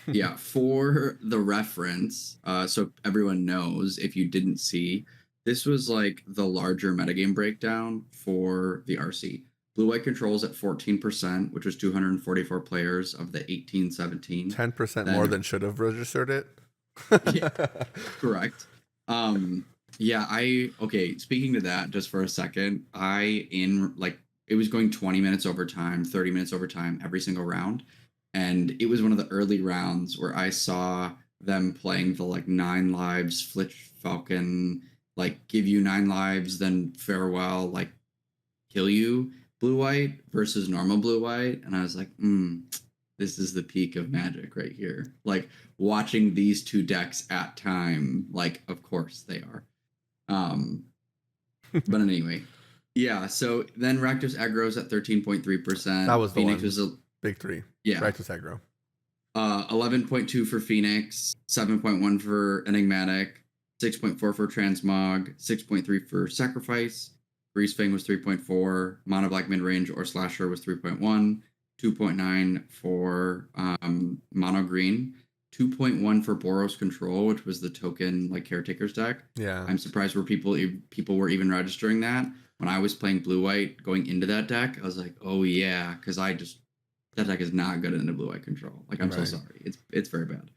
A: Yeah, for the reference, so everyone knows if you didn't see, this was like the larger metagame breakdown for the RC. Blue White controls at 14%, which was 244 players of the 1817.
B: 10% more than should have registered it.
A: Yeah, correct. Yeah, speaking to that just for a second, it was going 20 minutes overtime, 30 minutes overtime every single round. And it was one of the early rounds where I saw them playing the like 9 lives, Flitch Falcon, like give you 9 lives, then farewell, like kill you blue white versus normal blue white. And I was like, this is the peak of Magic right here. Like watching these two decks at time, like of course they are. But anyway, yeah. So then Rakdos aggro's at 13.3%.
B: That was the
A: Phoenix
B: one.
A: was
B: Big three.
A: yeah.
B: Practice aggro.
A: 11.2 for Phoenix, 7.1 for Enigmatic, 6.4 for Transmog, 6.3 for Sacrifice. Grease Fang was 3.4, Mono Black Midrange or Slasher was 3.1, 2.9 for Mono Green, 2.1 for Boros Control, which was the token like Caretaker's deck.
B: Yeah.
A: I'm surprised where people were even registering that. When I was playing Blue White going into that deck, I was like, oh yeah, because that deck is not good into blue eye control. Like, I'm so
B: Right.
A: sorry. It's very bad.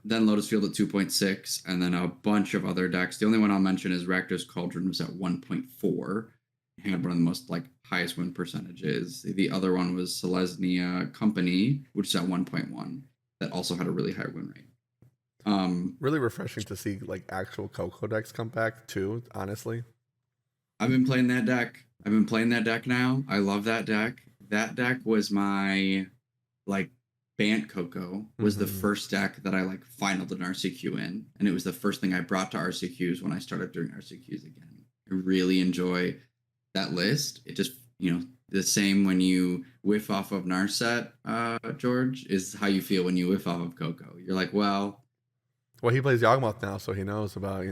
A: Then Lotus Field at 2.6, and then a bunch of other decks. The only one I'll mention is Rakdos Cauldron was at 1.4. Had one of the most like highest win percentages. The other one was Selesnya Company, which is at 1.1. That also had a really high win rate.
B: Really refreshing to see like actual Coco decks come back too, honestly.
A: I've been playing that deck. I've been playing that deck now. I love that deck. That deck was my like Bant Coco was the first deck that I like finaled an RCQ in, and it was the first thing I brought to RCQs when I started doing RCQs again. I really enjoy that list. It just, the same when you whiff off of Narset, George, is how you feel when you whiff off of Coco. You're like, well,
B: He plays Yawgmoth now, so he knows about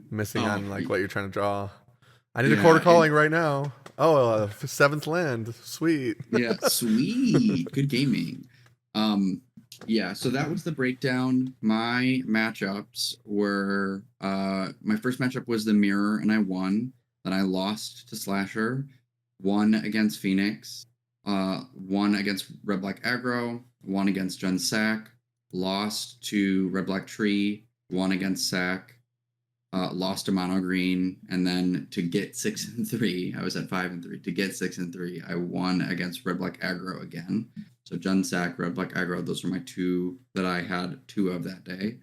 B: missing
A: oh,
B: on like what you're trying to draw. I need a
A: yeah,
B: quarter calling right now. Oh, seventh land, sweet.
A: yeah, sweet, good gaming. Yeah, so that was the breakdown. My matchups were my first matchup was the Mirror, and I won. Then I lost to Slasher, won against Phoenix, won against Red Black Aggro, won against Jen Sack, lost to Red Black Tree, won against Sack, lost to Mono Green, and then to get 6-3, I was at 5-3. To get 6-3, I won against Red Black Aggro again. So Jen Sack, Red Black Aggro, those were my two that I had two of that day.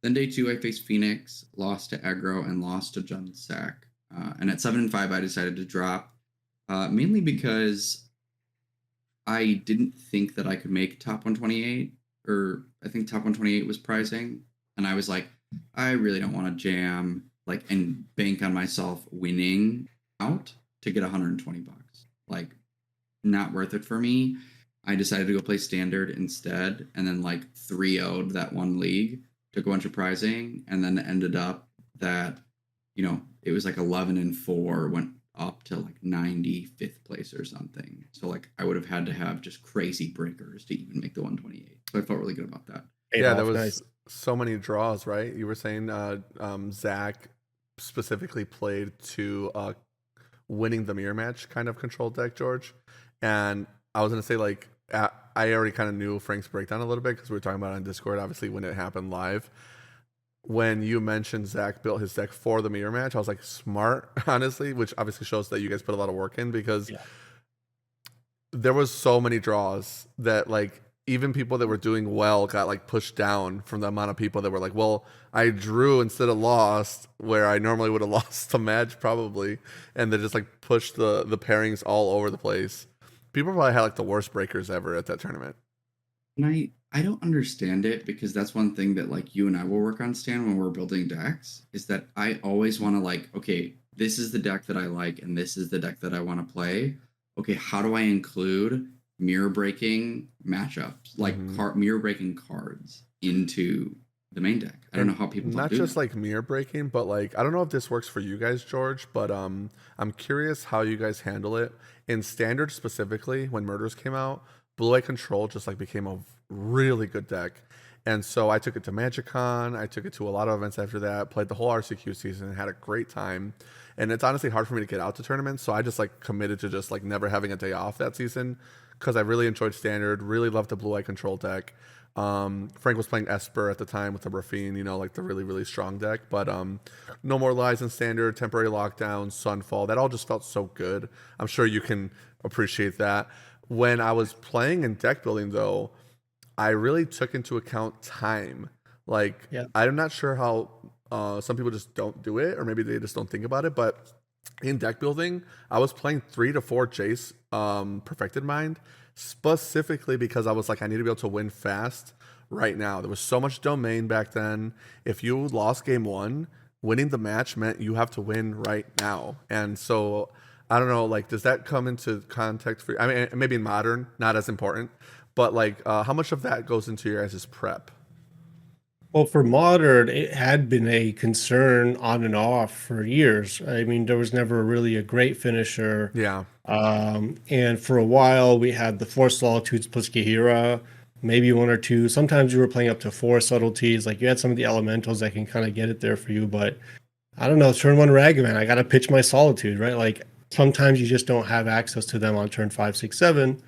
A: Then day 2, I faced Phoenix, lost to Aggro, and lost to Jen Sack. And at 7-5, I decided to drop, mainly because I didn't think that I could make top 128, or I think top 128 was pricing, and I was like, I really don't want to jam and bank on myself winning out to get $120. Like, not worth it for me. I decided to go play standard instead, and then 3-0'd that one league, took a bunch of pricing, and then ended up that it was 11-4, went up to 95th place or something. So I would have had to have just crazy breakers to even make the 128. So I felt really good about that.
B: Yeah, there was so many draws, right? You were saying Zach specifically played to winning the mirror match kind of control deck, George. And I was going to say, I already kind of knew Frank's breakdown a little bit because we were talking about it on Discord, obviously, when it happened live. When you mentioned Zach built his deck for the mirror match, I was like, smart, honestly, which obviously shows that you guys put a lot of work in, because there was so many draws that even people that were doing well got pushed down from the amount of people that were like, well, I drew instead of lost, where I normally would have lost the match probably, and they just pushed the pairings all over the place. People probably had the worst breakers ever at that tournament.
A: And I don't understand it, because that's one thing that you and I will work on, Stan, when we're building decks, is that I always want to okay, this is the deck that I like and this is the deck that I want to play. Okay, how do I include mirror breaking matchups, mirror breaking cards into the main deck? I don't know how people
B: not
A: do
B: just
A: that.
B: mirror breaking, but I don't know if this works for you guys, George, but I'm curious how you guys handle it in standard, specifically when Murders came out. Blue Eye Control just became a really good deck. And so I took it to MagicCon. I took it to a lot of events after that, played the whole RCQ season, and had a great time. And it's honestly hard for me to get out to tournaments. So I just committed to just never having a day off that season, because I really enjoyed standard, really loved the Blue Eye Control deck. Frank was playing Esper at the time with the Raffine, the really, really strong deck. But No More Lies in standard, Temporary Lockdown, Sunfall, that all just felt so good. I'm sure you can appreciate that. When I was playing in deck building, though, I really took into account time. I'm not sure how some people just don't do it, or maybe they just don't think about it. But in deck building, I was playing 3 to 4 Jace Perfected Mind, specifically because I was I need to be able to win fast right now. There was so much domain back then. If you lost game 1, winning the match meant you have to win right now. And so I don't know, does that come into context for you? I mean, maybe in Modern, not as important, but how much of that goes into your guys' prep?
C: Well, for Modern, it had been a concern on and off for years. I mean, there was never really a great finisher.
B: Yeah.
C: And for a while, we had the 4 Solitudes plus Gahira, maybe 1 or 2. Sometimes you were playing up to 4 subtleties. You had some of the elementals that can kind of get it there for you. But I don't know, turn 1 Ragavan, I got to pitch my Solitude, right? Sometimes you just don't have access to them on turn 5, 6, 7.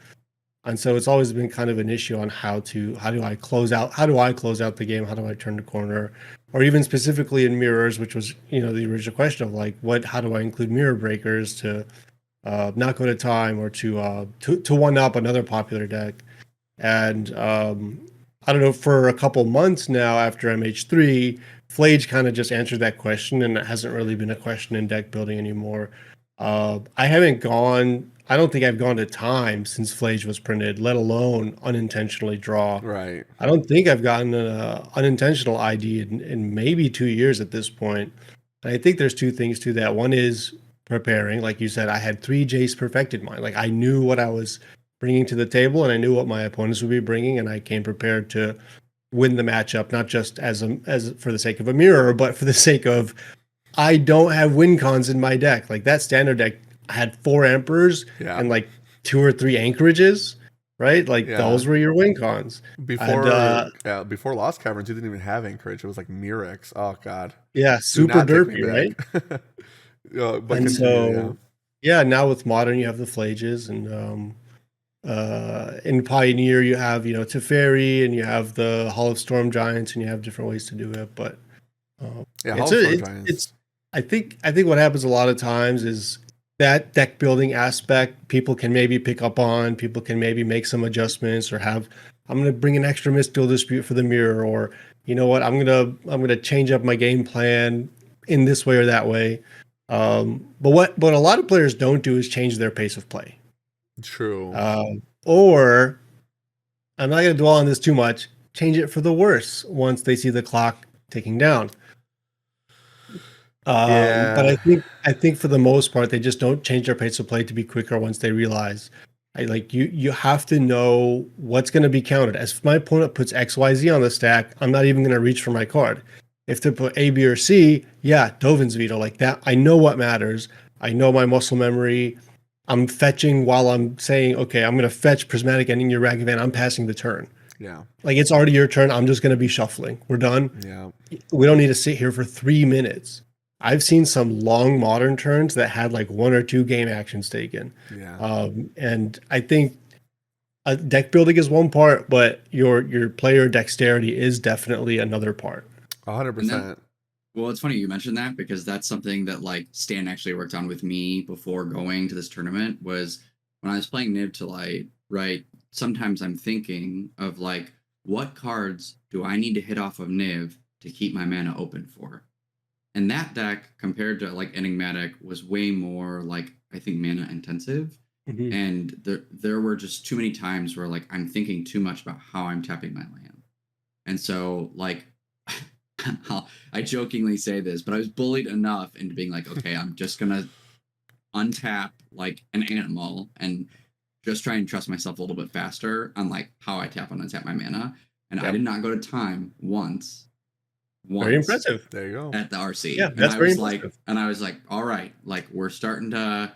C: And so it's always been kind of an issue on how do I close out the game? How do I turn the corner? Or even specifically in mirrors, which was, the original question of like how do I include mirror breakers to not go to time or to one up another popular deck. And I don't know, for a couple months now after MH3, Flage kind of just answered that question, and it hasn't really been a question in deck building anymore. I don't think I've gone to time since Flage was printed, let alone unintentionally draw.
B: Right.
C: I don't think I've gotten an unintentional ID in maybe 2 years at this point. And I think there's two things to that. One is preparing. Like you said, I had 3 Jace perfected mine. Like I knew what I was bringing to the table, and I knew what my opponents would be bringing, and I came prepared to win the matchup, not just as for the sake of a mirror, but for the sake of I don't have win cons in my deck. Like that standard deck had 4 Emperors
B: Yeah.
C: and like 2 or 3 Anchorages, right? Like
B: Yeah.
C: those were your win cons.
B: Before Lost Caverns, you didn't even have Anchorage. It was like Murex. Oh God.
C: Yeah,
B: Do
C: super
B: not take me
C: derpy, right?
B: back. But
C: And
B: continue, yeah.
C: so, yeah, now with Modern, you have the Flages, and in Pioneer, you have, Teferi, and you have the Hall of Storm Giants, and you have different ways to do it. But
B: Yeah,
C: it's
B: Hall of Storm
C: it's
B: Giants.
C: I think what happens a lot of times is that deck building aspect people can maybe pick up on, people can maybe make some adjustments, or I'm gonna bring an extra Mystical Dispute for the mirror, or you know what, I'm gonna change up my game plan in this way or that way. But what a lot of players don't do is change their pace of play.
B: True.
C: Or I'm not gonna dwell on this too much, change it for the worse once they see the clock ticking down. But
B: Yeah.
C: I think for the most part, they just don't change their pace of play to be quicker once they realize. You have to know what's going to be counted. As if my opponent puts XYZ on the stack, I'm not even going to reach for my card. If they put A, B, or C, yeah, Dovin's Veto like that. I know what matters. I know my muscle memory. I'm fetching while I'm saying, okay, I'm going to fetch Prismatic Ending your Ragavan. I'm passing the turn.
B: Yeah.
C: Like it's already your turn. I'm just going to be shuffling. We're done.
B: Yeah.
C: We don't need to sit here for 3 minutes. I've seen some long Modern turns that had like 1 or 2 game actions taken.
B: Yeah.
C: And I think deck building is one part, but your player dexterity is definitely another part.
B: 100%.
A: Well, it's funny you mentioned that, because that's something that like Stan actually worked on with me before going to this tournament. Was when I was playing Nib to Light, right? Sometimes I'm thinking of like, what cards do I need to hit off of Niv to keep my mana open for? And that deck, compared to like Enigmatic, was way more like, I think, mana intensive.
C: Mhm.
A: And there were just too many times where like I'm thinking too much about how I'm tapping my land. And so like I jokingly say this, but I was bullied enough into being like, okay, I'm just gonna untap like an animal and just try and trust myself a little bit faster on like how I tap and untap my mana. And I
C: Yep.
A: did not go to time once
C: Very impressive.
B: There you go.
A: at the RC.
C: Yeah,
A: and
C: that's
A: I
C: very
A: was
C: impressive.
A: like, all right, like we're starting to.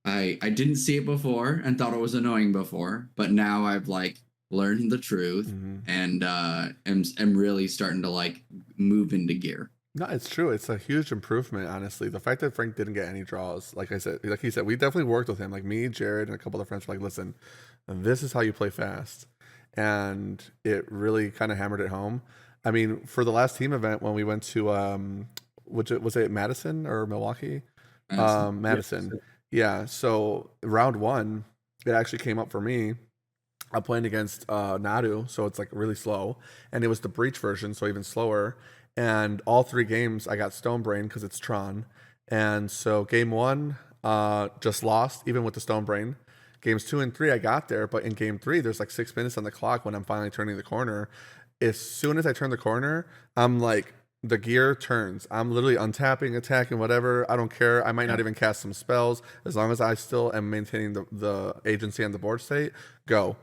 A: I didn't see it before and thought it was annoying before, but now I've like learned the truth and am really starting to like move into gear.
B: No, it's true. It's a huge improvement, honestly. The fact that Frank didn't get any draws, like he said, we definitely worked with him. Like me, Jared, and a couple of friends were like, listen, this is how you play fast. And it really kind of hammered it home. I mean, for the last team event when we went to was it Madison or Milwaukee? Madison.
C: Yes.
B: Yeah. So round 1, it actually came up for me. I'm playing against Nadu, so it's like really slow. And it was the Breach version, so even slower. And all 3 games I got Stone Brain because it's Tron. And so game 1, just lost, even with the Stone Brain. Games 2 and 3, I got there, but in game 3, there's like 6 minutes on the clock when I'm finally turning the corner. As soon as I turn the corner, I'm like, the gear turns. I'm literally untapping, attacking, whatever. I don't care. I might not even cast some spells. As long as I still am maintaining the agency and the board state, go.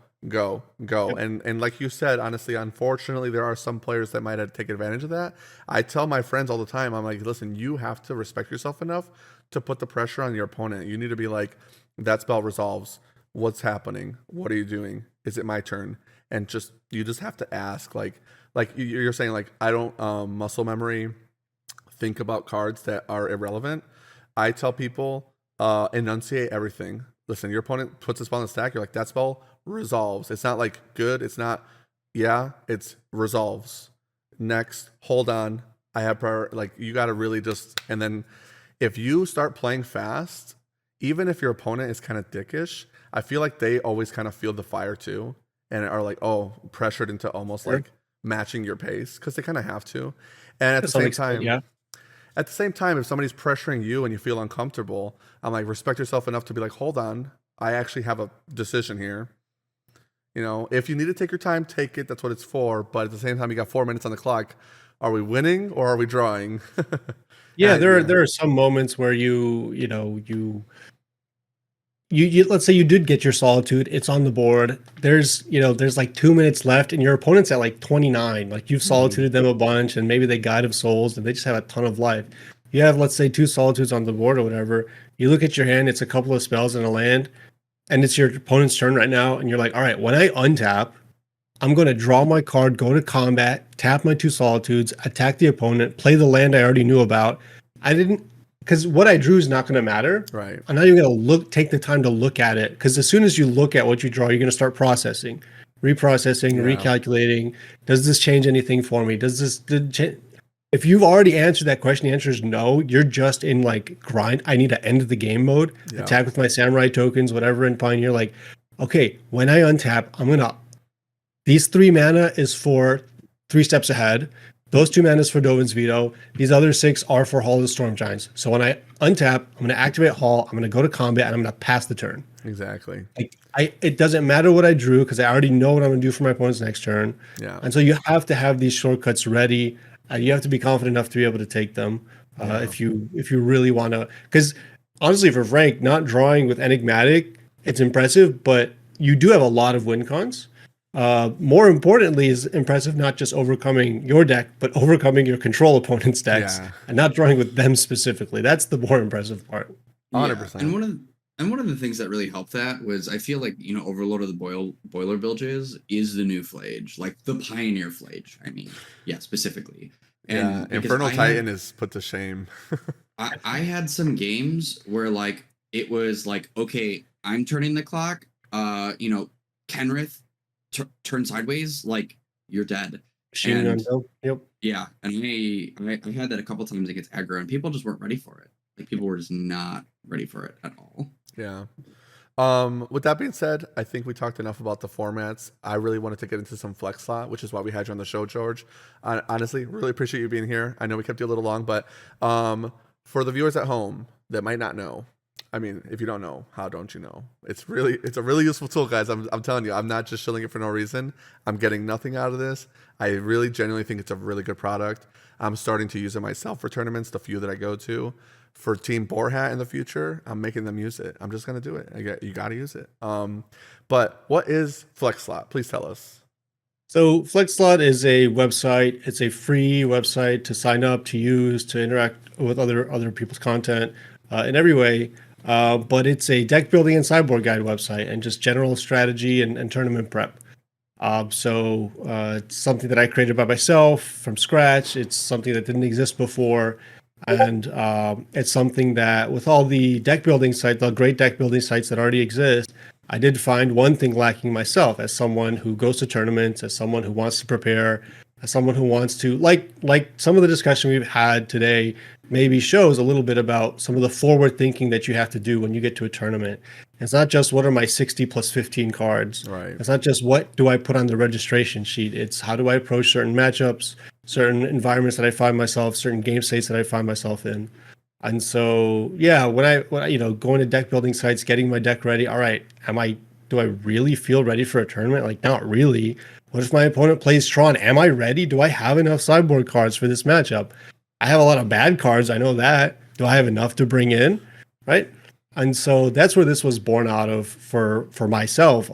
B: And like you said, honestly, unfortunately, there are some players that might take advantage of that. I tell my friends all the time, I'm like, listen, you have to respect yourself enough to put the pressure on your opponent. You need to be like, that spell resolves. What's happening? What are you doing? Is it my turn? And you just have to ask, like you're saying, like, I don't muscle memory think about cards that are irrelevant. I tell people enunciate everything. listen, your opponent puts a spell on the stack, you're like, that spell resolves. It's not like good. It's not, yeah, it's resolves. Next, hold on. I have prior, like, you got to really just, and then if you start playing fast, even if your opponent is kind of dickish, I feel like they always kind of feel the fire too and are like, oh, pressured into almost
C: Sure.
B: like matching your pace because they kind of have to. And at
C: To
B: the
C: some
B: same
C: extent,
B: time,
C: yeah.
B: at the same time, if somebody's pressuring you and you feel uncomfortable, I'm like, respect yourself enough to be like, hold on, I actually have a decision here. You know, if you need to take your time, take it. That's what it's for. But at the same time, you got 4 minutes on the clock. Are we winning or are we drawing?
C: Yeah,
B: Yeah,
C: there are some moments where you know, you let's say you did get your solitude, it's on the board. There's like 2 minutes left, and your opponent's at like 29. Like you've
B: Mhm.
C: solituded them a bunch, and maybe they guide of souls, and they just have a ton of life. You have, let's say, two solitudes on the board or whatever. You look at your hand, it's a couple of spells and a land, and it's your opponent's turn right now, and you're like, all right, when I untap, I'm going to draw my card, go to combat, tap my two solitudes, attack the opponent, play the land I already knew about. I didn't, because what I drew is not going to matter.
B: Right.
C: I'm not even going to take the time to look at it, because as soon as you look at what you draw, you're going to start processing, reprocessing,
B: Yeah.
C: recalculating. Does this change anything for me? If you've already answered that question, the answer is no. You're just in like grind. I need to end the game mode,
B: Yeah.
C: attack with my samurai tokens, whatever, and Pioneer. Like, okay, when I untap, I'm going to these 3 mana is for 3 steps ahead. Those 2 mana is for Dovin's Veto. These other 6 are for Hall of the Storm Giants. So when I untap, I'm going to activate Hall. I'm going to go to combat, and I'm going to pass the turn.
B: Exactly.
C: Like it doesn't matter what I drew because I already know what I'm going to do for my opponent's next turn.
B: Yeah.
C: And so you have to have these shortcuts ready. You have to be confident enough to be able to take them
B: Yeah.
C: if you really want to. Because honestly, for Frank, not drawing with Enigmatic, it's impressive, but you do have a lot of win cons. More importantly, is impressive not just overcoming your deck, but overcoming your control opponent's decks
B: Yeah.
C: and not drawing with them specifically. That's the more impressive part.
A: Yeah,
B: 100%.
A: and one of the things that really helped that was I feel like Overlord of the Boiler Bilges is the new Flage, like the Pioneer Flage. I mean, yeah, specifically.
B: Yeah.
A: And because
B: Infernal
A: I
B: Titan
A: had,
B: is put to shame.
A: I had some games where like it was like, okay, I'm turning the clock. Kenrith turn sideways, like you're dead.
C: Machine gun
A: And
C: build. Yep.
A: yeah, and I had that a couple times against aggro, and people just weren't ready for it. Like people were just not ready for it at all.
B: Yeah. With that being said, I think we talked enough about the formats. I really wanted to get into some flex slot, which is why we had you on the show, George. Honestly, really appreciate you being here. I know we kept you a little long, but for the viewers at home that might not know, I mean, if you don't know, how don't you know? It's a really useful tool, guys. I'm telling you, I'm not just shilling it for no reason. I'm getting nothing out of this. I really genuinely think it's a really good product. I'm starting to use it myself for tournaments, the few that I go to. For Team Boarhat in the future, I'm making them use it. I'm just gonna do it. You got to use it. But what is FlexSlot? Please tell us.
C: So FlexSlot is a website. It's a free website to sign up, to use, to interact with other people's content in every way. But it's a deck building and sideboard guide website and just general strategy and tournament prep. It's something that I created by myself from scratch. It's something that didn't exist before. And it's something that, with all the deck building sites, the great deck building sites that already exist, I did find one thing lacking myself as someone who goes to tournaments, as someone who wants to prepare, as someone who wants to, like some of the discussion we've had today, maybe shows a little bit about some of the forward thinking that you have to do when you get to a tournament. It's not just what are my 60 plus 15 cards.
B: Right.
C: It's not just what do I put on the registration sheet. It's how do I approach certain matchups, certain environments that I find myself, certain game states that I find myself in. And so, yeah, when I going to deck building sites, getting my deck ready. All right, do I really feel ready for a tournament? Like, not really. What if my opponent plays Tron? Am I ready? Do I have enough sideboard cards for this matchup? I have a lot of bad cards. I know that. Do I have enough to bring in? Right. And so that's where this was born out of for myself.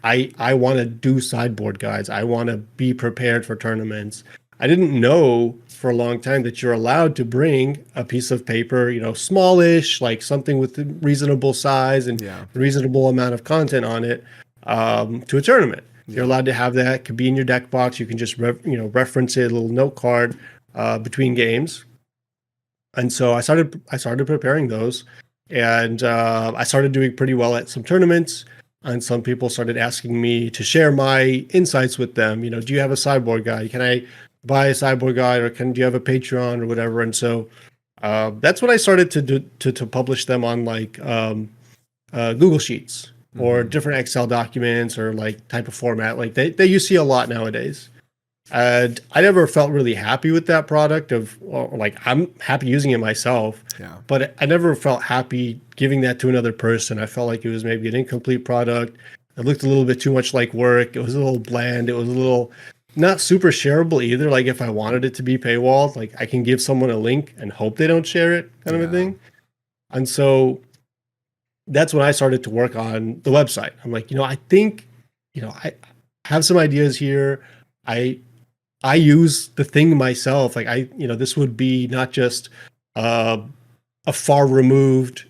C: I want to do sideboard guides. I want to be prepared for tournaments. I didn't know for a long time that you're allowed to bring a piece of paper, smallish, like something with a reasonable size and reasonable amount of content on it, to a tournament. You're allowed to have that. It could be in your deck box. You can just reference it, a little note card between games. And so I started preparing those. And I started doing pretty well at some tournaments. And some people started asking me to share my insights with them. Do you have a sideboard guide? Can I buy a sideboard guide, or do you have a Patreon or whatever? And so that's when I started to do to publish them on like Google Sheets or different Excel documents or like type of format. Like they you see a lot nowadays. And I never felt really happy with that product or like I'm happy using it myself,
B: Yeah.
C: but I never felt happy giving that to another person. I felt like it was maybe an incomplete product. It looked a little bit too much like work. It was a little bland. It was a little not super shareable either. Like if I wanted it to be paywalled, like I can give someone a link and hope they don't share it, kind of a
B: Yeah.
C: thing. And so that's when I started to work on the website. I'm like, I think, I have some ideas here. I I use the thing myself. Like this would be not just uh, a far removed,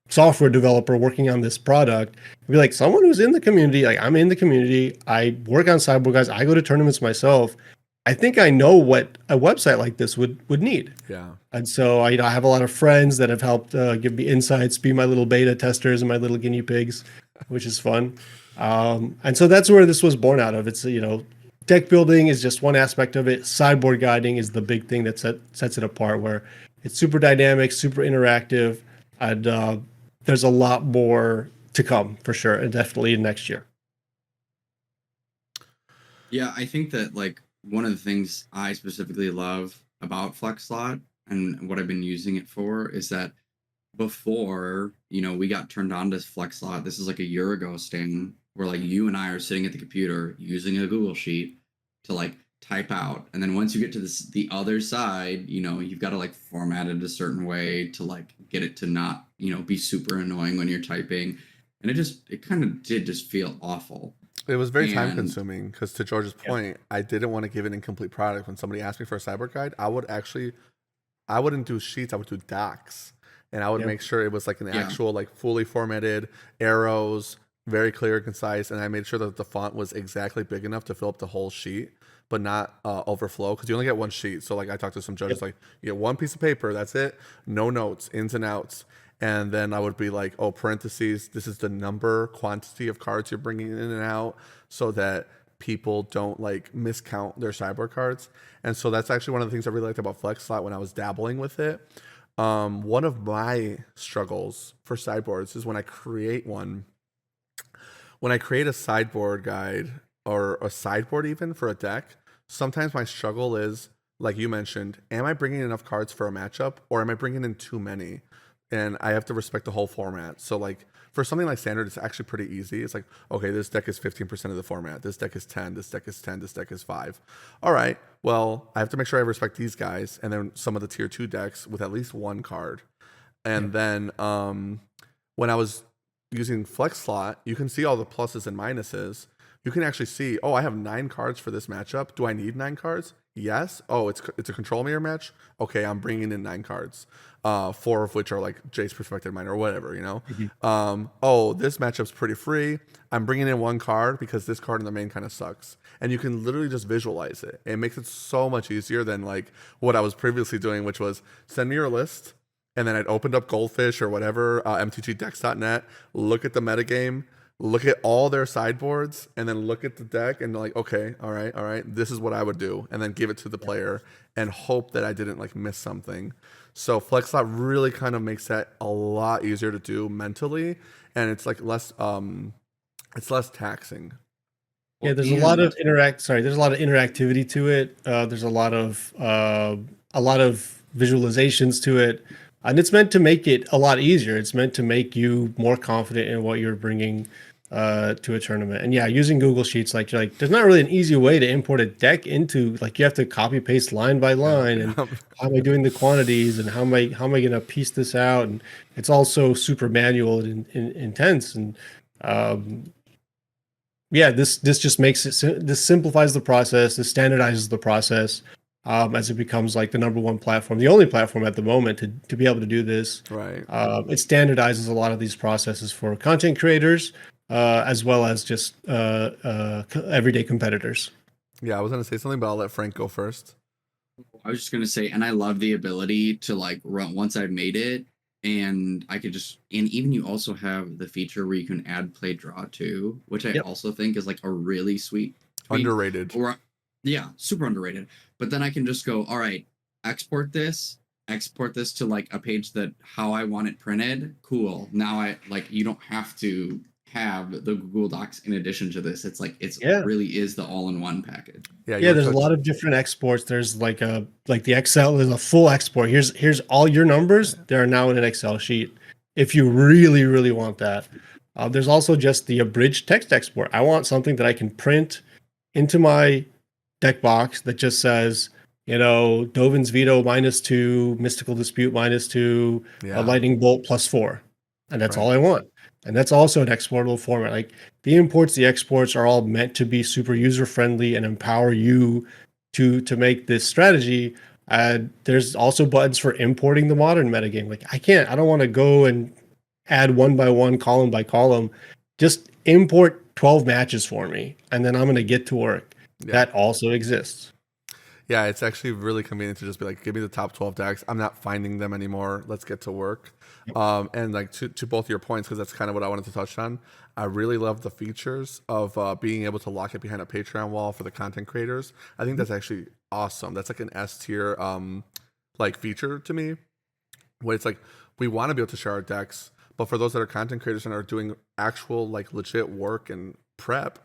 C: software developer working on this product. It'd be like someone who's in the community. Like I'm in the community. I work on Cyborg Guys. I go to tournaments myself. I think I know what a website like this would need.
B: Yeah.
C: And so I have a lot of friends that have helped give me insights, be my little beta testers and my little guinea pigs, which is fun. And so that's where this was born out of. It's deck building is just one aspect of it. Sideboard guiding is the big thing that sets it apart, where it's super dynamic, super interactive, and there's a lot more to come for sure, and definitely next year.
A: Yeah, I think that like one of the things I specifically love about FlexSlot and what I've been using it for is that before, we got turned on to FlexSlot, this is like a year ago, Stan, where like you and I are sitting at the computer using a Google Sheet to like type out. And then once you get to the other side, you've got to like format it a certain way to like get it to not, be super annoying when you're typing. And it kind of did just feel awful.
B: It was very time
A: And
B: consuming because, to George's point, I didn't want to give an incomplete product. When somebody asked me for a cyber guide, I wouldn't do sheets. I would do docs, and I would
C: Yep.
B: make sure it was like an
A: Yeah.
B: actual, like fully formatted arrows, very clear and concise. And I made sure that the font was exactly big enough to fill up the whole sheet, but not overflow, because you only get one sheet. So like I talked to some judges, like you get one piece of paper, that's it, no notes, ins and outs. And then I would be like, oh, parentheses, this is the number, quantity of cards you're bringing in and out, so that people don't like miscount their cyber cards. And so that's actually one of the things I really liked about FlexSlot when I was dabbling with it. One of my struggles for sideboards is when I create a sideboard guide or a sideboard even for a deck, sometimes my struggle is, like you mentioned, am I bringing enough cards for a matchup, or am I bringing in too many? And I have to respect the whole format. So like for something like standard, it's actually pretty easy. It's like, okay, this deck is 15% of the format. This deck is 10. This deck is 10. This deck is 5. All right. Well, I have to make sure I respect these guys, and then some of the tier 2 decks with at least one card. And then when I was using FlexSlot, you can see all the pluses and minuses. You can actually see, oh, I have 9 cards for this matchup. Do I need 9 cards? Yes. Oh, it's a control mirror match. Okay, I'm bringing in 9 cards. 4 of which are like Jace Perfected Mine or whatever, Oh, this matchup's pretty free. I'm bringing in 1 card because this card in the main kind of sucks. And you can literally just visualize it. It makes it so much easier than like what I was previously doing, which was send me your list, and then I'd opened up Goldfish or whatever, mtgdex.net, look at the metagame, look at all their sideboards, and then look at the deck and like, okay, all right, this is what I would do, and then give it to the player and hope that I didn't like miss something. So FlexSlot really kind of makes that a lot easier to do mentally, and it's like less taxing.
C: Yeah, there's a lot of there's a lot of interactivity to it. There's a lot of visualizations to it, and it's meant to make it a lot easier. It's meant to make you more confident in what you're bringing to a tournament. And yeah, using Google Sheets, like there's not really an easy way to import a deck into, like, you have to copy paste line by line, and how am I doing the quantities, and how am I going to piece this out, and it's also super manual and intense. And yeah, this just makes it, this simplifies the process, this standardizes the process, as it becomes like the number one platform, the only platform at the moment to be able to do this.
B: Right.
C: It standardizes a lot of these processes for content creators, as well as just everyday competitors.
B: Yeah, I was gonna say something, but I'll let Frank go first.
A: I was just gonna say, and I love the ability to like run once I've made it and I could just, and even you also have the feature where you can add play draw too, which I
C: Yep.
A: also think is like a really sweet tweak.
B: Underrated.
A: Or yeah, super underrated. But then I can just go, all right, export this to like a page that how I want it printed. Cool. Now I like, you don't have to have the Google Docs in addition to this. It's like it's
C: Yeah.
A: really is the all-in-one package.
B: Yeah, you
C: Yeah,
B: were
C: there's a lot
B: touching.
C: of different exports. There's like the Excel is a full export. Here's all your numbers. They're now in an Excel sheet. If you really, really want that. There's also just the abridged text export. I want something that I can print into my deck box that just says, Dovin's Veto -2, Mystical Dispute -2, a
B: Yeah,
C: Lightning Bolt +4. And that's
B: right.
C: all I want. And that's also an exportable format. Like the imports, the exports are all meant to be super user friendly and empower you to make this strategy. There's also buttons for importing the modern metagame. Like I don't want to go and add one by one, column by column. Just import 12 matches for me, and then I'm going to get to work.
B: Yeah.
C: That also exists.
B: Yeah, it's actually really convenient to just be like, give me the top 12 decks. I'm not finding them anymore. Let's get to work. And like to both your points, because that's kind of what I wanted to touch on. I really love the features of being able to lock it behind a Patreon wall for the content creators. I think that's actually awesome. That's like an S tier like feature to me. Where it's like we want to be able to share our decks, but for those that are content creators and are doing actual like legit work and prep,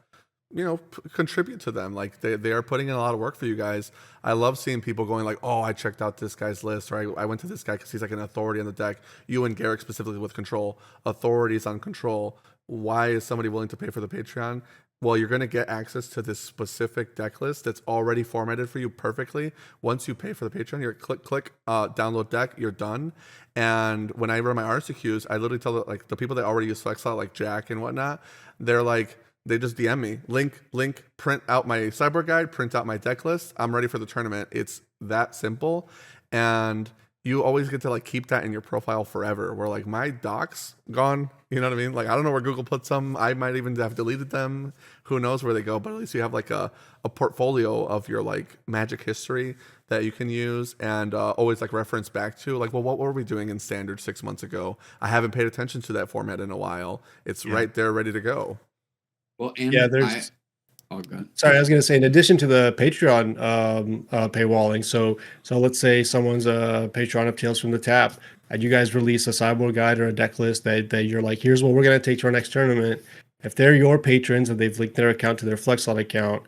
B: contribute to them. Like they are putting in a lot of work for you guys. I love seeing people going like, oh, I checked out this guy's list, or I went to this guy because he's like an authority on the deck. You and Garrick specifically with control, authorities on control. Why is somebody willing to pay for the Patreon? Well, you're going to get access to this specific deck list that's already formatted for you perfectly. Once you pay for the Patreon, you're click, download deck, you're done. And when I run my RCQs, I literally tell the people that already use FlexLot, like Jack and whatnot, they're like, they just DM me, link, print out my cyborg guide, print out my deck list. I'm ready for the tournament. It's that simple. And you always get to like keep that in your profile forever. Where like my docs gone, you know what I mean? Like I don't know where Google put them. I might even have deleted them. Who knows where they go? But at least you have like a portfolio of your like Magic history that you can use and always like reference back to. Like, well, what were we doing in Standard 6 months ago? I haven't paid attention to that format in a while. It's right there, ready to go.
A: Well,
C: Yeah,
A: and
C: there's
A: oh god.
C: Sorry, I was going to say, in addition to the Patreon paywalling, so let's say someone's a patron of Tales from the Tap, and you guys release a sideboard guide or a deck list that you're like, here's what we're going to take to our next tournament. If they're your patrons and they've linked their account to their FlexLot account,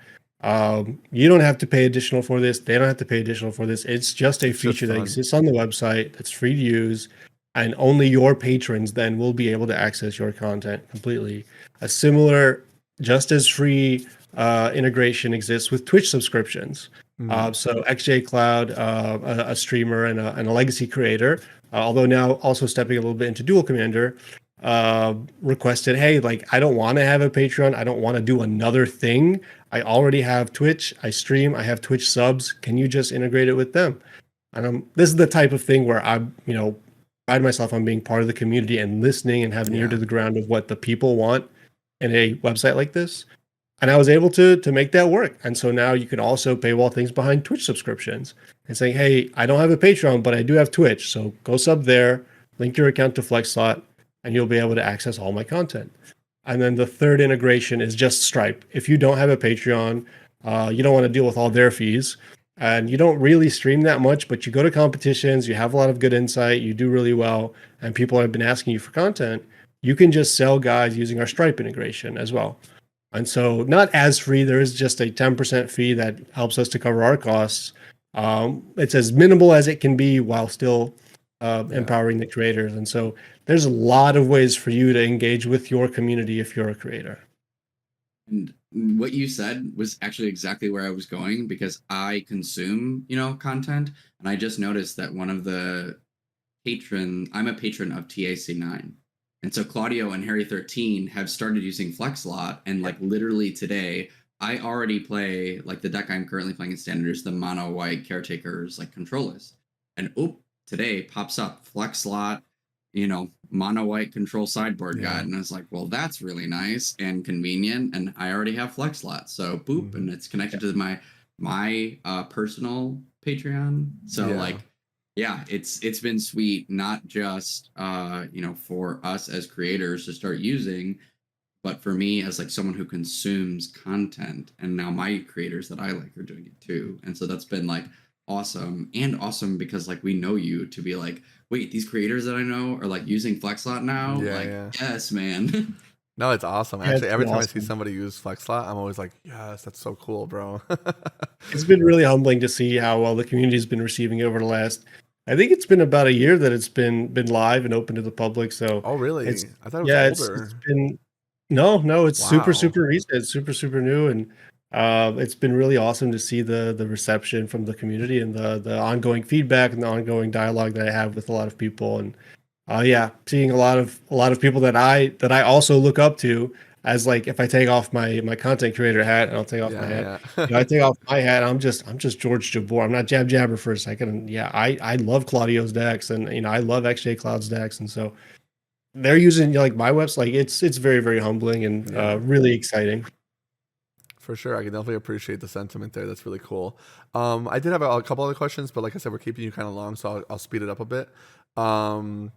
C: you don't have to pay additional for this. They don't have to pay additional for this. It's just a
B: It's just
C: feature that
B: fun.
C: exists on the website that's free to use, and only your patrons then will be able to access your content completely. A similar, just as free integration exists with Twitch subscriptions. So XJ Cloud, a streamer and a legacy creator, although now also stepping a little bit into Dual Commander, requested, hey, like I don't want to have a Patreon. I don't want to do another thing. I already have Twitch. I stream. I have Twitch subs. Can you just integrate it with them? And this is the type of thing where I, pride myself on being part of the community and listening and have an ear to the ground of what the people want in a website like this. And I was able to make that work. And so now you can also paywall things behind Twitch subscriptions and saying, hey, I don't have a Patreon, but I do have Twitch. So go sub there, link your account to FlexSlot, and you'll be able to access all my content. And then the third integration is just Stripe. If you don't have a Patreon, you don't want to deal with all their fees, and you don't really stream that much, but you go to competitions, you have a lot of good insight, you do really well, and people have been asking you for content, you can just sell guys using our Stripe integration as well. And so, not as free, there is just a 10% fee that helps us to cover our costs. It's as minimal as it can be while still empowering the creators. And so, there's a lot of ways for you to engage with your community if you're a creator.
A: And what you said was actually exactly where I was going, because I consume, content, and I just noticed that one of the I'm a patron of TAC9. And so Claudio and Harry 13 have started using FlexLot, and like literally today, I already play like the deck I'm currently playing in Standard is the mono white Caretakers like control list. And today pops up FlexLot, mono white control sideboard guide. And I was like, well, that's really nice and convenient. And I already have FlexLot. So and it's connected to my personal Patreon. So like Yeah, it's been sweet, not just for us as creators to start using, but for me as like someone who consumes content, and now my creators that I like are doing it too. And so that's been like awesome because like we know you to be like, wait, these creators that I know are like using FlexLot now?
B: Yeah,
A: Like,
B: yeah.
A: yes, man.
B: No, it's awesome.
C: Yeah, it's
B: Actually, every
C: been
B: time I see
C: awesome.
B: somebody use FlexLot, I'm always like, yes, that's so cool, bro.
C: It's been really humbling to see how well the community's been receiving it over the last. I think it's been about a year that it's been live and open to the public. So
B: Oh,
C: it's
B: really? I thought it was
C: yeah, it's
B: older.
C: been no, it's
B: Wow.
C: super recent. It's super new, and it's been really awesome to see the reception from the community and the ongoing feedback and the ongoing dialogue that I have with a lot of people. And yeah, seeing a lot of people that I also look up to as like if I take off my content creator hat and I'll take off my hat.
B: Yeah,
C: You know,
B: yeah.
C: I take off my hat. I'm just George Jabor. I'm not Jab Jabber for a second. And yeah, I love Claudio's decks and I love XJ Cloud's decks. And so they're using like my webs. Like it's very humbling and
B: Yeah,
C: really exciting.
B: for sure. I can definitely appreciate the sentiment there. That's really cool. I did have a couple other questions, but like I said, we're keeping you kind of long, so I'll speed it up a bit. Um,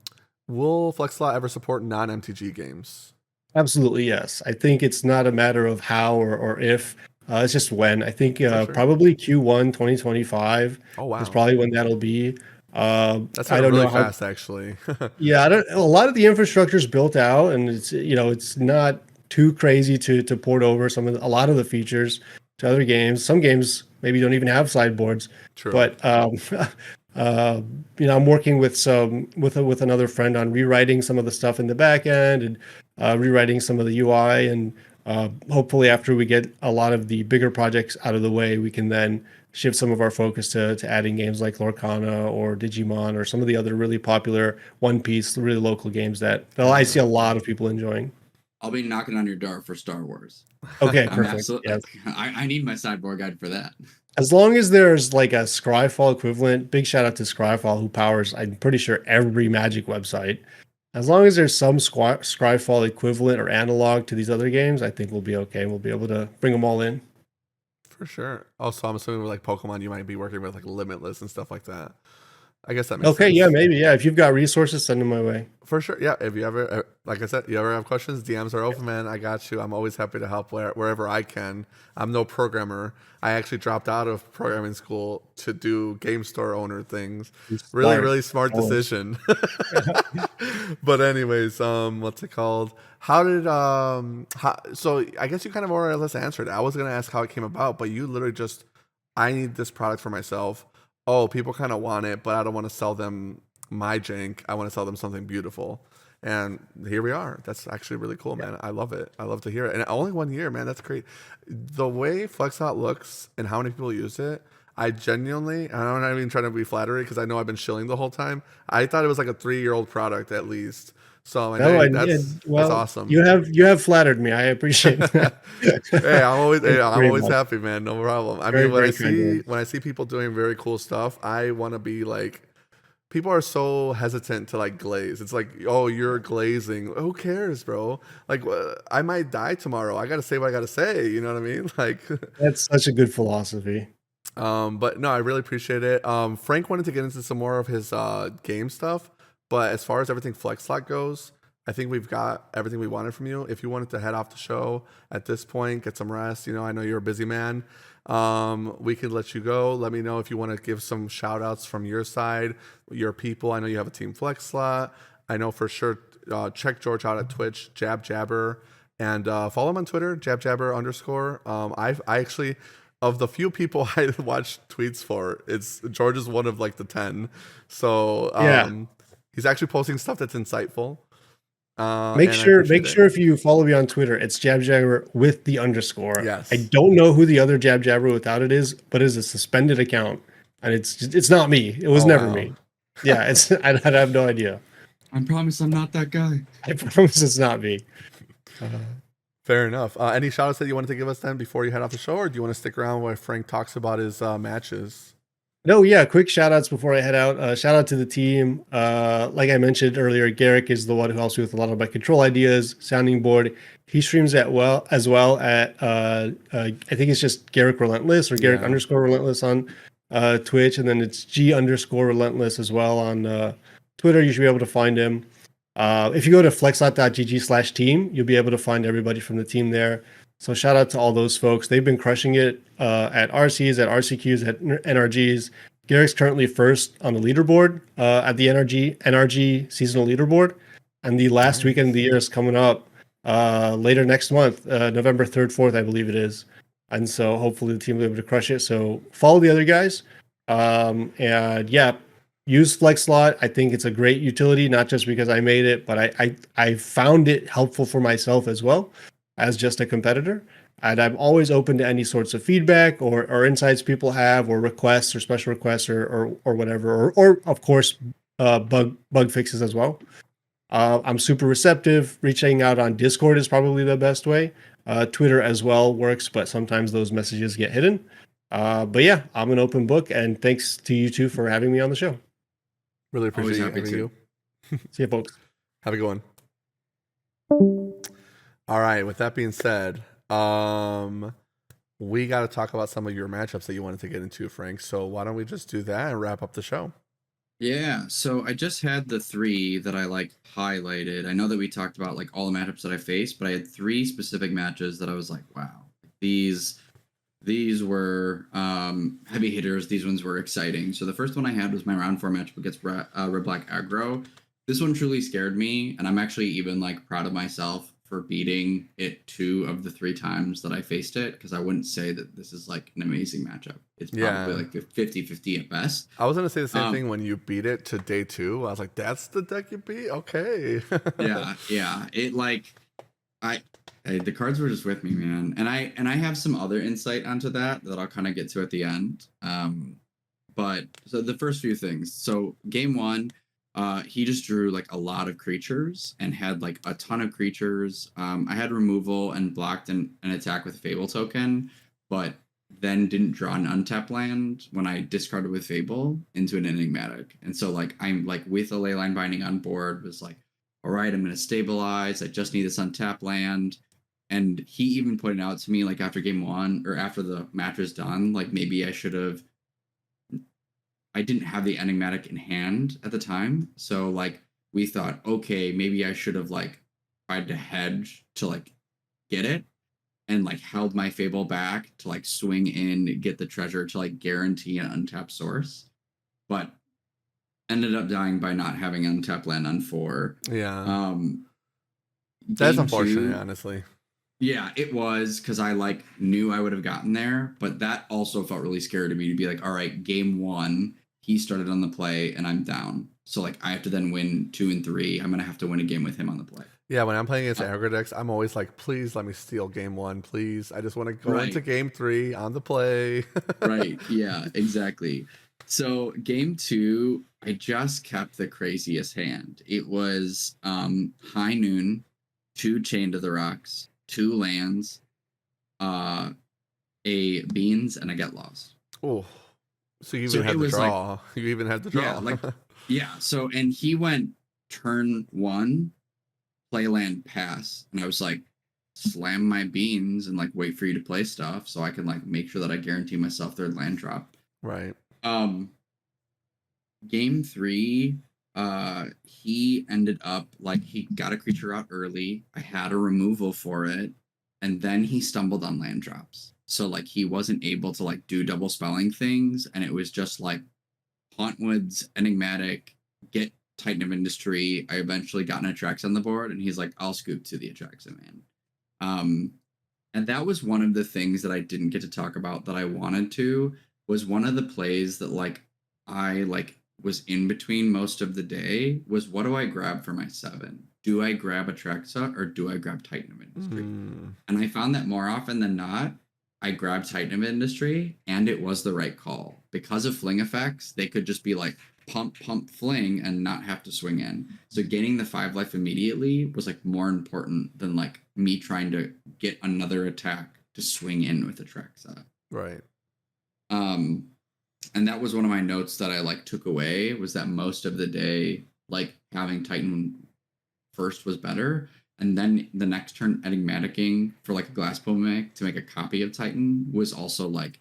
B: will FlexLot ever support non-MTG games?
C: Absolutely, yes. I think it's not a matter of how or if, it's just when. I think
B: For sure.
C: probably Q1 2025
B: Oh,
C: is
B: wow.
C: probably when that'll be.
B: That's
C: I don't
B: really
C: know how.
B: fast, actually.
C: Yeah, I don't. A lot of the infrastructure is built out, and it's not too crazy to port over a lot of the features to other games. Some games maybe don't even have sideboards,
B: True.
C: but uh, I'm working with with another friend on rewriting some of the stuff in the back end and rewriting some of the UI, and hopefully after we get a lot of the bigger projects out of the way, we can then shift some of our focus to adding games like Lorcana or Digimon or some of the other really popular One Piece, really local games that I
B: Yeah.
C: see a lot of people enjoying.
A: I'll be knocking on your door for Star Wars.
C: Okay,
A: I'm
C: perfect.
A: absolutely
C: Yes.
A: like I need my sideboard guide for that.
C: As long as there's like a Scryfall equivalent, big shout out to Scryfall who powers, I'm pretty sure, every Magic website. As long as there's some Scryfall equivalent or analog to these other games, I think we'll be okay. We'll be able to bring them all in.
B: For sure. Also, I'm assuming with like Pokemon, you might be working with like Limitless and stuff like that. I guess that makes
C: Okay, yeah,
B: sense.
C: maybe. Yeah, if you've got resources, send them my way.
B: For sure. Yeah. If you ever, like I said, you ever have questions, DMs are open, man. I got you. I'm always happy to help wherever I can. I'm no programmer. I actually dropped out of programming school to do game store owner things.
C: You're
B: Really,
C: smart.
B: really smart
C: Oh.
B: decision. But anyways, what's it called? So I guess you kind of more or less answered it. I was gonna ask how it came about, but you literally just, I need this product for myself. Oh, people kind of want it, but I don't want to sell them my jank. I want to sell them something beautiful. And here we are. That's actually really cool, man. I love it. I love to hear it. And only 1 year, man. That's great. The way FlexHot looks and how many people use it, I genuinely, and I'm not even trying to be flattery because I know I've been shilling the whole time. I thought it was like a 3-year-old product at least. So I'm like,
C: No,
B: hey,
C: and
B: that's
C: well,
B: awesome.
C: you have flattered me. I appreciate that.
B: Hey, I'm
C: Very
B: always
C: much.
B: happy, man. No problem. I mean,
C: Very kind words.
B: when I see people doing very cool stuff, I want to be like, people are so hesitant to like glaze. It's like, oh, you're glazing. Who cares, bro? Like, I might die tomorrow. I gotta say what I gotta say. You know what I mean? Like,
C: That's such a good philosophy.
B: but no, I really appreciate it. Frank wanted to get into some more of his game stuff, but as far as everything FlexLot goes, I think we've got everything we wanted from you. If you wanted to head off the show at this point, get some rest. You know, I know you're a busy man. We could let you go. Let me know if you want to give some shout outs from your side, your people. I know you have a team FlexLot. I know for sure. Check George out at Twitch, Jab Jabber, and follow him on Twitter, Jab Jabber _. I actually, of the few people I watch tweets for, it's George is one of like the 10. So
C: Yeah.
B: he's actually posting stuff that's insightful. And I appreciate
C: Make
B: it.
C: sure if you follow me on Twitter, it's Jab Jabber with the underscore. I
B: Yes.
C: don't know who the other Jab Jabber without it is, but it is a suspended account, and it's not me. It was
B: Oh
C: never
B: wow.
C: me. Yeah, it's I have no idea.
A: I promise I'm not that guy.
C: I promise it's not me.
B: Fair enough. Any shout outs that you wanted to give us then before you head off the show, or do you want to stick around while Frank talks about his matches?
C: No, yeah, quick shout outs before I head out. Shout out to the team. Like I mentioned earlier, Garrick is the one who helps me with a lot of my control ideas, sounding board. He streams as well at I think it's just Garrick Relentless or Garrick
B: Yeah.
C: _Relentless on Twitch, and then it's G_relentless as well on Twitter. You should be able to find him. If you go to flexlot.gg/team, you'll be able to find everybody from the team there. So shout out to all those folks. They've been crushing it at RCs, at RCQs, at NRGs. Garrick's currently first on the leaderboard at the NRG seasonal leaderboard. And the last weekend of the year is coming up later next month, November 3rd, 4th, I believe it is. And so hopefully the team will be able to crush it. So follow the other guys. And yeah, use FlexSlot. I think it's a great utility, not just because I made it, but I found it helpful for myself as well as just a competitor. And I'm always open to any sorts of feedback or insights people have, or requests or special requests or whatever, or of course bug fixes as well. I'm super receptive. Reaching out on Discord is probably the best way. Twitter as well works, but sometimes those messages get hidden. But yeah, I'm an open book, and thanks to you two for having me on the show.
B: Really
A: Always
B: appreciate
A: happy
B: having
A: to.
B: you.
C: See you, folks.
B: Have a good one. All right. With that being said, we got to talk about some of your matchups that you wanted to get into, Frank. So why don't we just do that and wrap up the show?
A: Yeah, so I just had the 3 that I like highlighted. I know that we talked about like all the matchups that I faced, but I had 3 specific matches that I was like, wow, these were heavy hitters. These ones were exciting. So the first one I had was my round 4 matchup against Red Black Aggro. This one truly scared me, and I'm actually even like proud of myself for beating it 2 of the 3 times that I faced it, because I wouldn't say that this is like an amazing matchup. It's probably like 50-50 at best.
B: I was going to say the same thing when you beat it to day 2. I was like, that's the deck you beat? Okay.
A: yeah. It like the cards were just with me, man. And I have some other insight onto that I'll kind of get to at the end. But so the first few things. So game 1, he just drew like a lot of creatures and had like a ton of creatures. I had removal and blocked an attack with Fable token, but then didn't draw an untapped land when I discarded with Fable into an enigmatic. And so like I'm like with a Leyline Binding on board was like, all right, I'm gonna stabilize. I just need this untapped land. And he even pointed out to me like after game 1 or after the match was done, like maybe I didn't have the enigmatic in hand at the time. So like we thought, okay, maybe I should have like tried to hedge to like get it and like held my Fable back to like swing in, get the treasure to like guarantee an untapped source. But ended up dying by not having untapped land on 4.
B: Yeah. That's unfortunate,
A: 2,
B: honestly.
A: Yeah, it was, because I like knew I would have gotten there, but that also felt really scary to me to be like, all right, game 1, he started on the play and I'm down. So like I have to then win 2 and 3. I'm gonna have to win a game with him on the play.
B: Yeah, when I'm playing against aggro decks, I'm always like, please let me steal game 1, please. I just want to go
A: Right.
B: into game 3 on the play.
A: Right. Yeah, exactly. So game 2, I just kept the craziest hand. It was High Noon, 2 Chain to the Rocks, 2 lands, a Beans, and a Get Lost.
B: Oh, so you even had the draw. Like, you even had the draw.
A: Yeah. So, and he went turn 1, play land, pass, and I was like, slam my Beans and like wait for you to play stuff so I can like make sure that I guarantee myself 3rd land drop.
B: Right.
A: Game 3, he ended up like he got a creature out early. I had a removal for it, and then he stumbled on land drops. So like he wasn't able to like do double spelling things, and it was just like Hauntwoods, Enigmatic, get Titan of Industry. I eventually got an Atrax on the board, and he's like, I'll scoop to the Atraxa, man. And that was one of the things that I didn't get to talk about that I wanted to, was one of the plays that like I like was in between most of the day was, what do I grab for my 7? Do I grab Atraxa or do I grab Titan of Industry? And I found that more often than not, I grabbed Titan of Industry, and it was the right call. Because of fling effects, they could just be like pump, fling, and not have to swing in. So gaining the 5 life immediately was like more important than like me trying to get another attack to swing in with Atraxa.
B: Right.
A: And that was one of my notes that I like took away, was that most of the day, like having Titan first was better. And then the next turn, enigmaticing for like a glass mimic to make a copy of Titan was also like,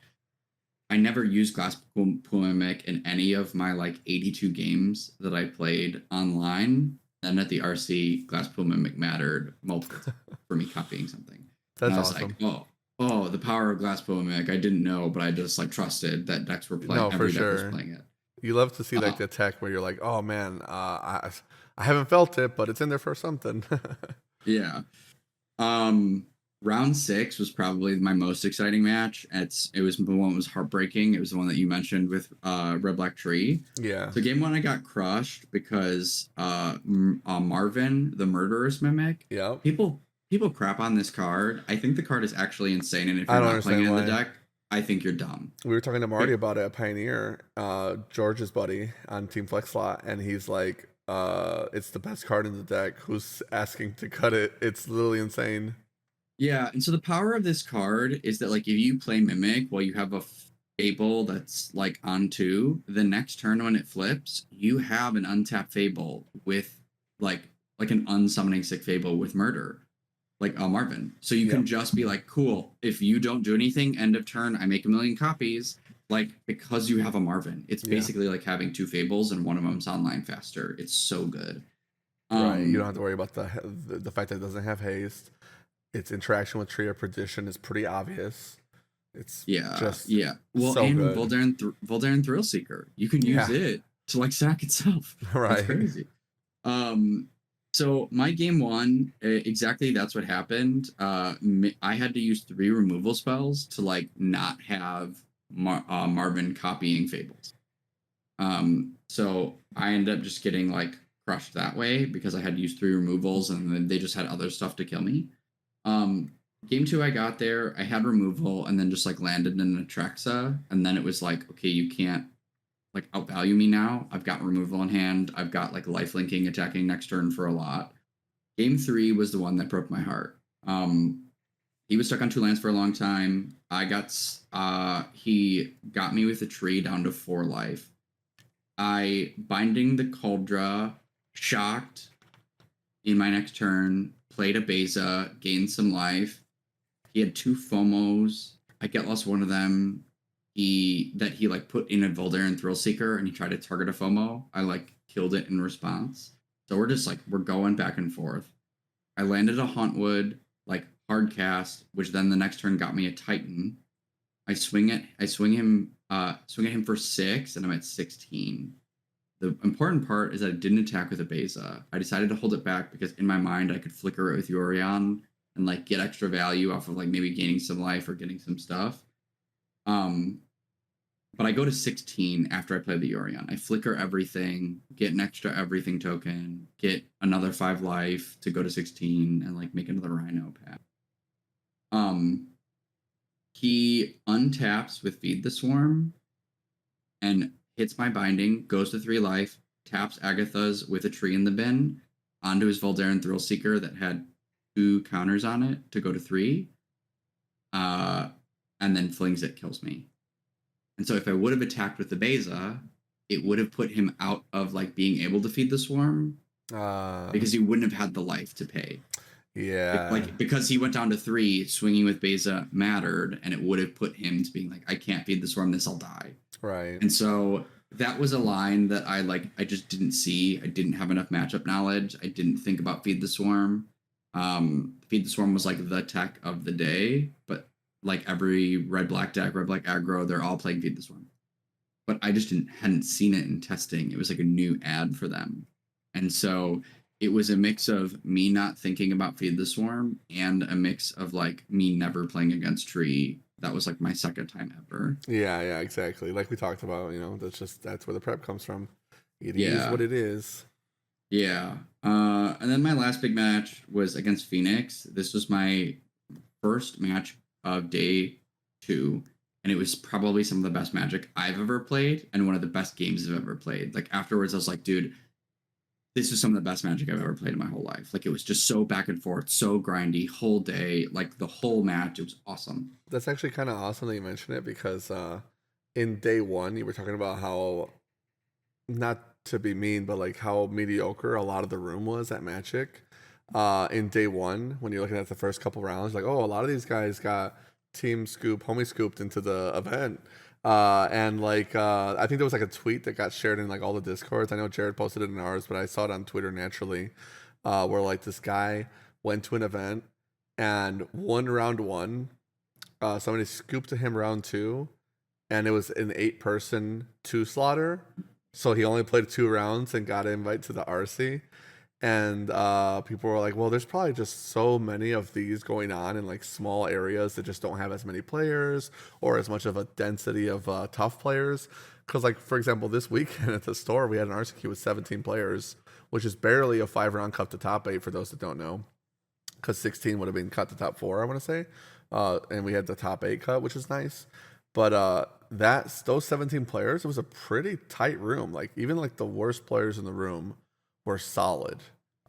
A: I never used Glass Pool Mimic in any of my like 82 games that I played online. And at the RC, Glass Pool Mimic mattered multiple times for me copying something. And
B: That's
A: I was like,
B: awesome.
A: oh, the power of Glass Pool Mimic. I didn't know, but I just like trusted that decks were playing.
B: No, for
A: Every deck was
B: sure.
A: playing it.
B: You love to see
A: Uh,
B: like the tech where you're like, oh man, I haven't felt it, but it's in there for something.
A: yeah. Um, Round 6 was probably my most exciting match. It was the one that was heartbreaking. It was the one that you mentioned with Red Black Tree.
B: Yeah.
A: So game 1 I got crushed because Marvin, the murderous mimic.
B: Yep.
A: People crap on this card. I think the card is actually insane, and if
B: I
A: you're
B: don't
A: not playing it in
B: understand
A: the
B: why.
A: deck, I think you're dumb.
B: We were talking to Marty about it at Pioneer, George's buddy on Team Flex Slot, and he's like, it's the best card in the deck. Who's asking to cut it? It's literally insane.
A: Yeah, and so the power of this card is that like if you play Mimic while you have a Fable that's like on 2, the next turn when it flips, you have an untapped Fable with like an unsummoning sick Fable with murder, like Marvin. So you can just be like, cool, if you don't do anything, end of turn, I make a million copies. Like because you have a Marvin, it's basically like having 2 Fables and one of them's online faster. It's so good.
B: Right. You don't have to worry about the fact that it doesn't have haste. Its interaction with Tree of Perdition is pretty obvious. It's just
A: Well,
B: so
A: and
B: good.
A: Voldaren Thrill Seeker, you can use it to like sack itself.
B: Right.
A: That's crazy. So my game 1, exactly that's what happened. I had to use 3 removal spells to like not have Marvin copying Fables. So I ended up just getting like crushed that way because I had to use 3 removals and then they just had other stuff to kill me. Game 2 I got there, I had removal and then just like landed in Atraxa, and then it was like, okay, you can't like outvalue me now. I've got removal in hand. I've got like life linking attacking next turn for a lot. Game 3 was the one that broke my heart. He was stuck on 2 lands for a long time. He got me with a tree down to 4 life. I binding the Cauldra, shocked in my next turn, played a Beza, gained some life. He had 2 FOMOs. I get lost one of them. He like put in a Voldaren Thrill Seeker and he tried to target a FOMO. I like killed it in response. So we're going back and forth. I landed a Hauntwood, like hard cast, which then the next turn got me a Titan. I swing him for 6, and I'm at 16. The important part is that I didn't attack with a Beza. I decided to hold it back because in my mind I could flicker it with Yorion and like get extra value off of like maybe gaining some life or getting some stuff. But I go to 16 after I play the Yorion. I flicker everything, get an extra everything token, get another 5 life to go to 16 and like make another Rhino pack. He untaps with Feed the Swarm and hits my binding, goes to 3 life, taps Agatha's with a tree in the bin onto his Voldaren Thrill Seeker that had 2 counters on it to go to 3, and then flings it, kills me. And so if I would have attacked with the Beza, it would have put him out of like being able to feed the swarm because he wouldn't have had the life to pay.
B: Yeah.
A: Like because he went down to 3, swinging with Beza mattered, and it would have put him to being like, I can't feed the swarm, this I'll die.
B: Right.
A: And so that was a line that I just didn't see. I didn't have enough matchup knowledge. I didn't think about Feed the Swarm. Feed the Swarm was like the tech of the day, but like every red black deck, red black aggro, they're all playing Feed the Swarm. But I just hadn't seen it in testing. It was like a new ad for them. And so it was a mix of me not thinking about Feed the Swarm and a mix of like me never playing against Tree. That was like my second time ever.
B: Yeah, exactly. Like we talked about, that's where the prep comes from. It is what it is.
A: Yeah. And then my last big match was against Phoenix. This was my first match of day 2, and it was probably some of the best Magic I've ever played and one of the best games I've ever played. Like afterwards, I was like, dude, this is some of the best Magic I've ever played in my whole life. Like it was just so back and forth, so grindy, whole day, like the whole match. It was awesome.
B: That's actually kind of awesome that you mentioned it because in day 1, you were talking about how, not to be mean, but like how mediocre a lot of the room was at Magic. In day 1, when you're looking at the first couple rounds, like, oh, a lot of these guys got team scoop, homie scooped into the event. And like I think there was like a tweet that got shared in like all the discords. I know Jared posted it in ours, but I saw it on Twitter naturally, where like this guy went to an event and won round one. Somebody scooped to him round two, and it was an 8-person two slaughter. So he only played 2 rounds and got an invite to the RC. And people were like, well, there's probably just so many of these going on in like small areas that just don't have as many players or as much of a density of tough players. Because, like, for example, this weekend at the store, we had an RCQ with 17 players, which is barely a 5-round cut to top 8 for those that don't know. Because 16 would have been cut to top 4, I want to say. And we had the top 8 cut, which is nice. But those 17 players, it was a pretty tight room. Like, even like the worst players in the room were solid.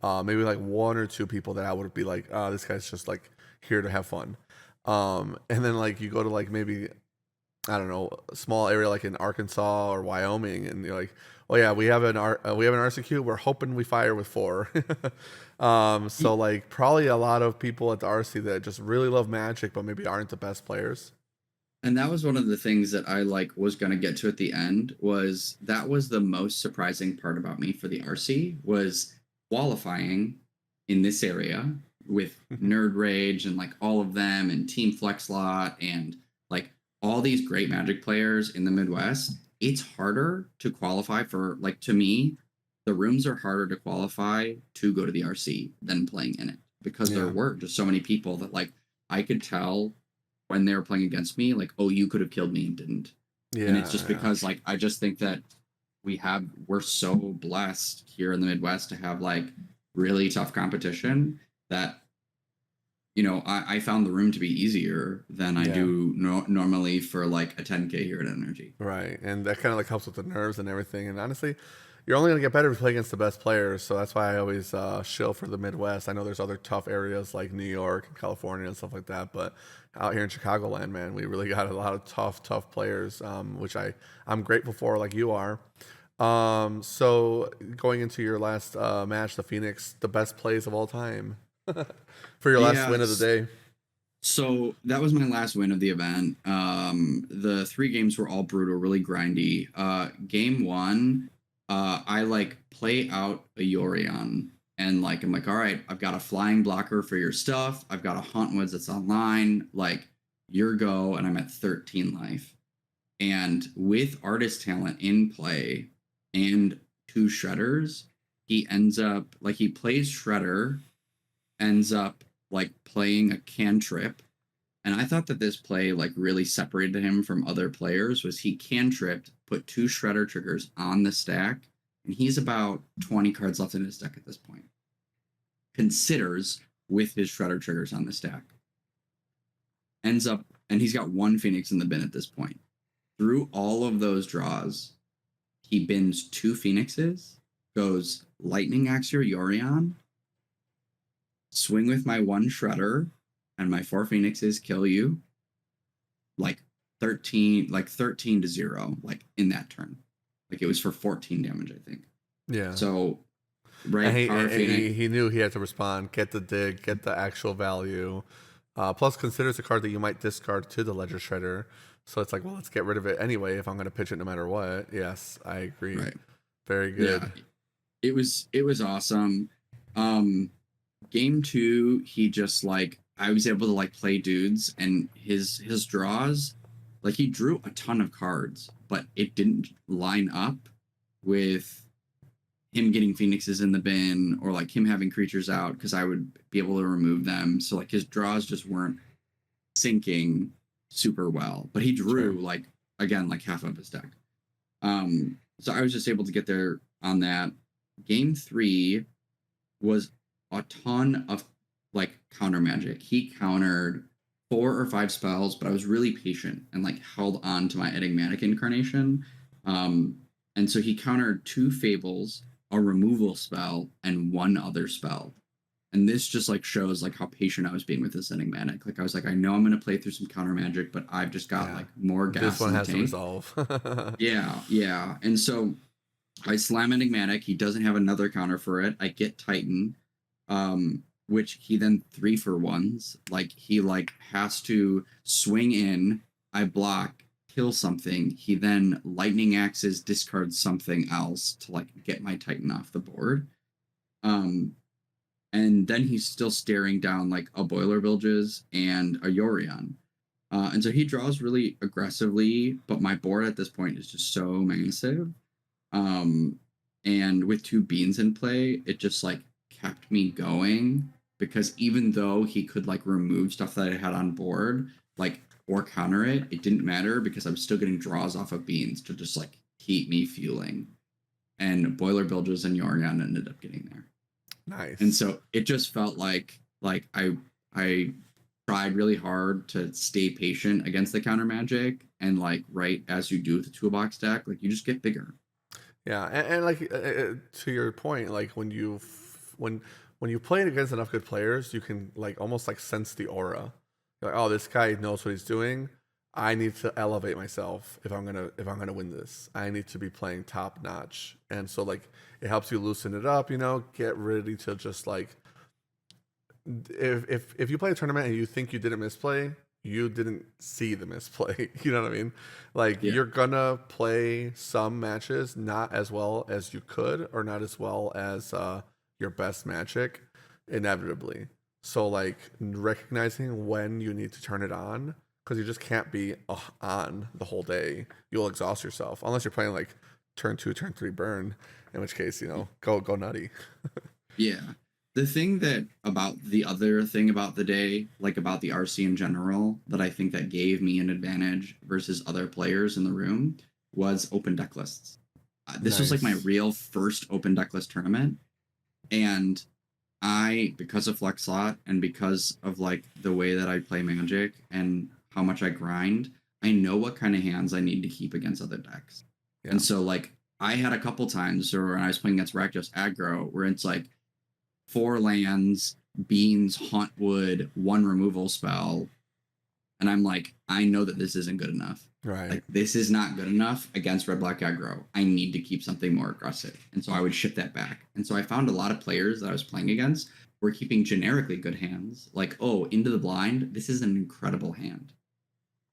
B: Maybe like 1 or 2 people that I would be like, oh, this guy's just like here to have fun. And then like you go to like maybe, I don't know, a small area like in Arkansas or Wyoming, and you're like, oh yeah, we have an RCQ. We're hoping we fire with 4. So like probably a lot of people at the RC that just really love Magic, but maybe aren't the best players.
A: And that was one of the things that I like was going to get to at the end, was that was the most surprising part about me for the RC was qualifying in this area with Nerd Rage and like all of them and Team Flex Lot and like all these great Magic players in the Midwest. It's harder to qualify for, like, to me, the rooms are harder to qualify to go to the RC than playing in it, because there
B: Yeah.
A: were just so many people that like I could tell when they were playing against me, like, oh, you could have killed me and didn't.
B: Yeah.
A: And it's just
B: Yeah.
A: because like I just think that we're so blessed here in the Midwest to have like really tough competition that, you know, I found the room to be easier than I
B: Yeah.
A: do normally for like a 10K here at Energy.
B: Right, and that kind of like helps with the nerves and everything. And honestly, you're only gonna get better if you play against the best players. So that's why I always shill for the Midwest. I know there's other tough areas like New York and California and stuff like that, but out here in Chicagoland, man, we really got a lot of tough players, which I'm grateful for, like you are. So going into your last match, the Phoenix, the best plays of all time for your last win of the
A: Yes.
B: day.
A: So that was my last win of the event. The 3 games were all brutal, really grindy. Game 1, I like play out a Yorion, and like I'm like, all right, I've got a flying blocker for your stuff. I've got a Hauntwoods that's online. Like, your go, and I'm at 13 life. And with artist talent in play and 2 shredders, he ends up like he plays shredder, ends up like playing a cantrip. And I thought that this play like really separated him from other players, was he cantripped, put 2 shredder triggers on the stack, and he's about 20 cards left in his deck at this point. Considers with his shredder triggers on the stack. Ends up, and he's got 1 Phoenix in the bin at this point. Through all of those draws, he bins 2 Phoenixes, goes Lightning Axe your Yorion, swing with my 1 Shredder, and my 4 Phoenixes kill you. Like 13 to 0, like in that turn. Like it was for 14 damage, I think.
B: Yeah.
A: So, right,
B: And
A: Phoenix.
B: he knew he had to respond, get the dig, get the actual value. Plus, considers a card that you might discard to the Ledger Shredder. So it's like, well, let's get rid of it anyway if I'm going to pitch it no matter what. Yes, I agree.
A: Right.
B: Very good.
A: Yeah. It was awesome. Game 2, he just like, I was able to like play dudes, and his draws, like he drew a ton of cards, but it didn't line up with him getting Phoenixes in the bin or like him having creatures out, because I would be able to remove them. So like his draws just weren't syncing super well. But he drew like, again, like half of his deck. So I was just able to get there on that. Game 3 was a ton of like counter magic. He countered 4 or 5 spells, but I was really patient and like held on to my enigmatic incarnation. And so he countered 2 fables, a removal spell, and 1 other spell. And this just like shows like how patient I was being with this enigmatic. Like I was like, I know I'm going to play through some counter magic, but I've just got like more gas.
B: This one
A: in the
B: has to
A: tank.
B: resolve.
A: Yeah. And so I slam enigmatic. He doesn't have another counter for it. I get Titan, which he then 3-for-1s. Like he like has to swing in. I block, kill something, he then lightning axes discards something else to like get my Titan off the board. Um, and then he's still staring down like a Boiler Bilges and a Yorion. And so he draws really aggressively, but my board at this point is just so massive. Um, and with two beans in play, it just like kept me going because even though he could like remove stuff that I had on board, like or counter it, it didn't matter because I was still getting draws off of beans to just like keep me fueling. And Boiler Bilges and Yorion ended up getting there.
B: Nice.
A: And so it just felt like I tried really hard to stay patient against the counter magic, and like right as you do with the toolbox deck, like you just get bigger.
B: Yeah, and like to your point, like when you play it against enough good players, you can like almost like sense the aura. You're like, oh, this guy knows what he's doing. I need to elevate myself if I'm gonna win this. I need to be playing top notch, and so like it helps you loosen it up. You know, get ready to just like if you play a tournament and you think you didn't misplay, you didn't see the misplay. You know what I mean? Like
A: Yeah.
B: you're gonna play some matches not as well as you could, or not as well as your best magic, inevitably. So like recognizing when you need to turn it on, because you just can't be on the whole day. You'll exhaust yourself unless you're playing like turn 2, turn 3 burn, in which case go nutty.
A: Yeah. The other thing about the day, like about the RC in general, that I think that gave me an advantage versus other players in the room was open deck lists. This was like my
B: Nice.
A: real first open deck list tournament. And because of Flex Slot and because of like the way that I play Magic and how much I grind, I know what kind of hands I need to keep against other decks.
B: Yeah.
A: And so like I had a couple times where when I was playing against Rakdos aggro, where it's like 4 lands, beans, haunt wood, 1 removal spell, and I'm like, I know that this isn't good enough.
B: Right.
A: Like this is not good enough against red black aggro. I need to keep something more aggressive. And so I would ship that back. And so I found a lot of players that I was playing against were keeping generically good hands. Like, oh, Into the Blind, this is an incredible hand.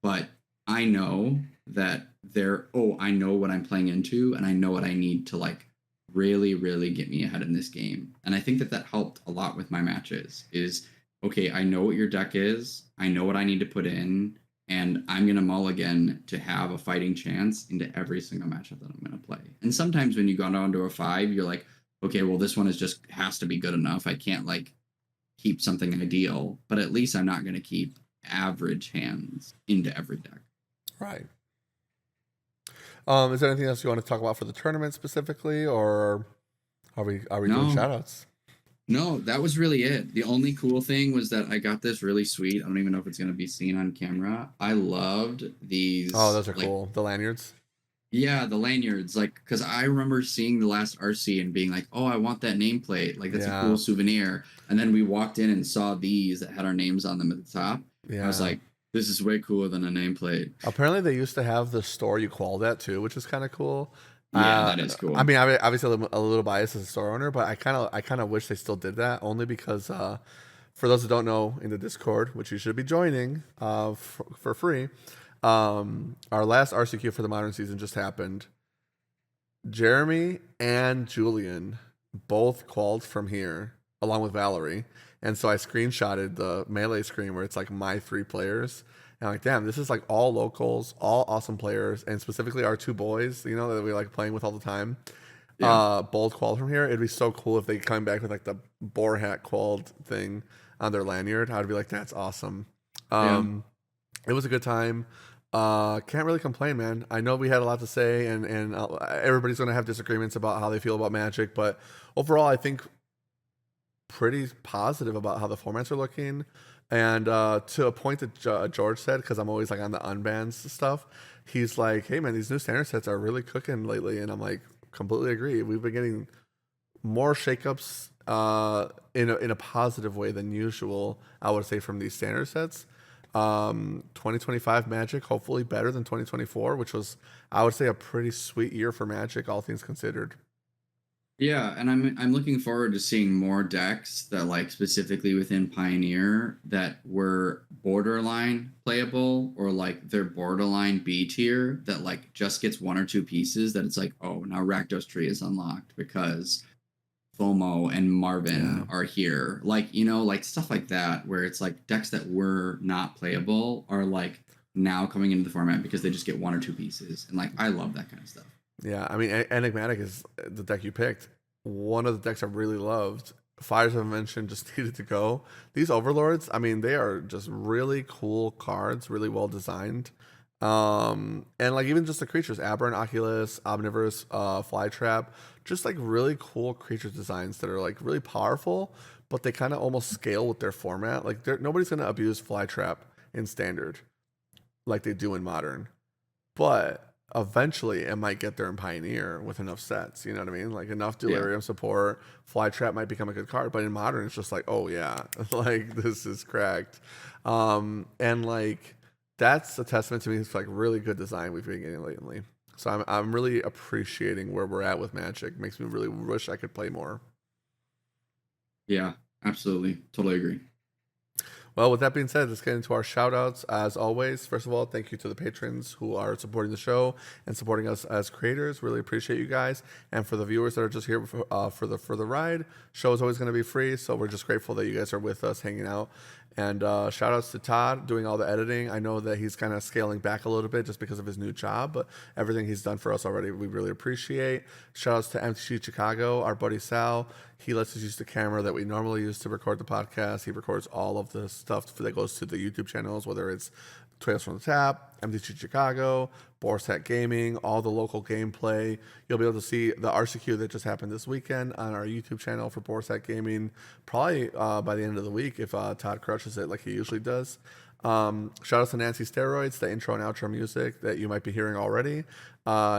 A: But I know that I know what I'm playing into, and I know what I need to like really, really get me ahead in this game. And I think that helped a lot with my matches is, okay, I know what your deck is. I know what I need to put in, and I'm going to mulligan to have a fighting chance into every single matchup that I'm going to play. And sometimes when you go down to a 5, you're like, okay, well, this one has to be good enough. I can't like keep something ideal, but at least I'm not going to keep average hands into every deck.
B: Right. Is there anything else you want to talk about for the tournament specifically, or are we doing
A: No.
B: shout outs?
A: No, that was really it. The only cool thing was that I got this really sweet. I don't even know if it's going to be seen on camera. I loved these.
B: Oh, those are
A: like,
B: cool. The lanyards.
A: Yeah, the lanyards. Like, because I remember seeing the last RC and being like, oh, I want that nameplate. Like, that's a cool souvenir. And then we walked in and saw these that had our names on them at the top.
B: Yeah.
A: I was like, this is way cooler than a nameplate.
B: Apparently, they used to have the store you called at too, which is kind of cool.
A: Yeah, that is cool.
B: I mean, obviously a little biased as a store owner, but I kind of wish they still did that, only because for those who don't know, in the Discord, which you should be joining for free, our last RCQ for the modern season just happened. Jeremy and Julian both qualled from here, along with Valerie, and so I screenshotted the melee screen where it's like my 3 players. And I'm like, damn, this is like all locals, all awesome players, and specifically our 2 boys, you know, that we like playing with all the time.
A: Yeah.
B: Both qualled from here. It'd be so cool if they come back with like the boar hat qualled thing on their lanyard. I'd be like, that's awesome. It was a good time. Can't really complain, man. I know we had a lot to say, and everybody's gonna have disagreements about how they feel about Magic, but overall, I think pretty positive about how the formats are looking. And to a point that George said, because I'm always like on the unbans stuff, he's like, hey man, these new standard sets are really cooking lately. And I'm like, completely agree. We've been getting more shakeups in a positive way than usual, I would say, from these standard sets. 2025 Magic, hopefully better than 2024, which was, I would say, a pretty sweet year for Magic, all things considered.
A: Yeah, and I'm looking forward to seeing more decks that like specifically within Pioneer that were borderline playable or like they're borderline B tier that like just gets one or two pieces that it's like, oh, now Rakdos tree is unlocked because FOMO and Marvin
B: Yeah.
A: are here. Like, you know, like stuff like that where it's like decks that were not playable are like now coming into the format because they just get one or two pieces. And like I love that kind of stuff.
B: Yeah, I mean, Enigmatic is the deck you picked. One of the decks I really loved. Fires of Invention just needed to go. These Overlords, I mean, they are just really cool cards, really well designed. And like even just the creatures, Aberrant Oculus, Omnivorous, Flytrap, just like really cool creature designs that are like really powerful, but they kind of almost scale with their format. Like nobody's gonna abuse Flytrap in standard like they do in modern, but eventually it might get there in Pioneer with enough sets. You know what I mean? Like enough Delirium support, Flytrap might become a good card. But in Modern, it's just like, oh yeah, like this is cracked. And like that's a testament to me. It's like really good design we've been getting lately. So I'm really appreciating where we're at with Magic. Makes me really wish I could play more.
A: Yeah, absolutely. Totally agree.
B: Well, with that being said, let's get into our shout outs. As always, first of all, thank you to the patrons who are supporting the show and supporting us as creators. Really appreciate you guys. And for the viewers that are just here for the ride, show is always going to be free. So we're just grateful that you guys are with us, hanging out. And shout outs to Todd doing all the editing. I know that he's kind of scaling back a little bit just because of his new job, but everything he's done for us already, we really appreciate. Shout outs to MTG Chicago, our buddy Sal. He lets us use the camera that we normally use to record the podcast. He records all of the stuff that goes to the YouTube channels, whether it's Trails from the Tap, MTG Chicago, Borsat Gaming, all the local gameplay. You'll be able to see the RCQ that just happened this weekend on our YouTube channel for Borsat Gaming, probably by the end of the week if Todd crushes it like he usually does. Shout out to Nancy Steroids, the intro and outro music that you might be hearing already.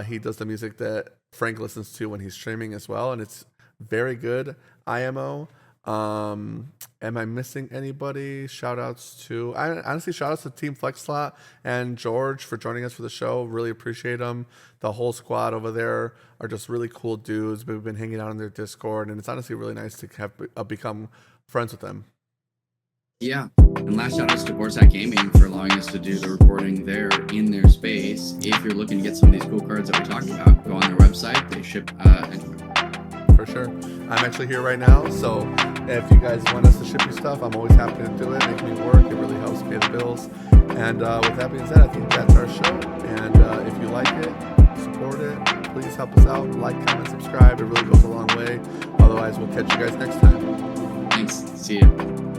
B: He does the music that Frank listens to when he's streaming as well, and it's very good. IMO. Am I missing anybody? Shout outs to, honestly, shout outs to Team Flex Slot and George for joining us for the show. Really appreciate them. The whole squad over there are just really cool dudes. We've been hanging out on their Discord, and it's honestly really nice to have become friends with them.
A: Yeah. And last shout outs to Borsat Gaming for allowing us to do the recording there in their space. If you're looking to get some of these cool cards that we talked about, go on their website. They ship
B: for sure. I'm actually here right now, so if you guys want us to ship you stuff, I'm always happy to do it. Make me work. It really helps pay the bills. And with that being said, I think that's our show. And if you like it, support it. Please help us out. Like, comment, subscribe. It really goes a long way. Otherwise, we'll catch you guys next time.
A: Thanks. See you.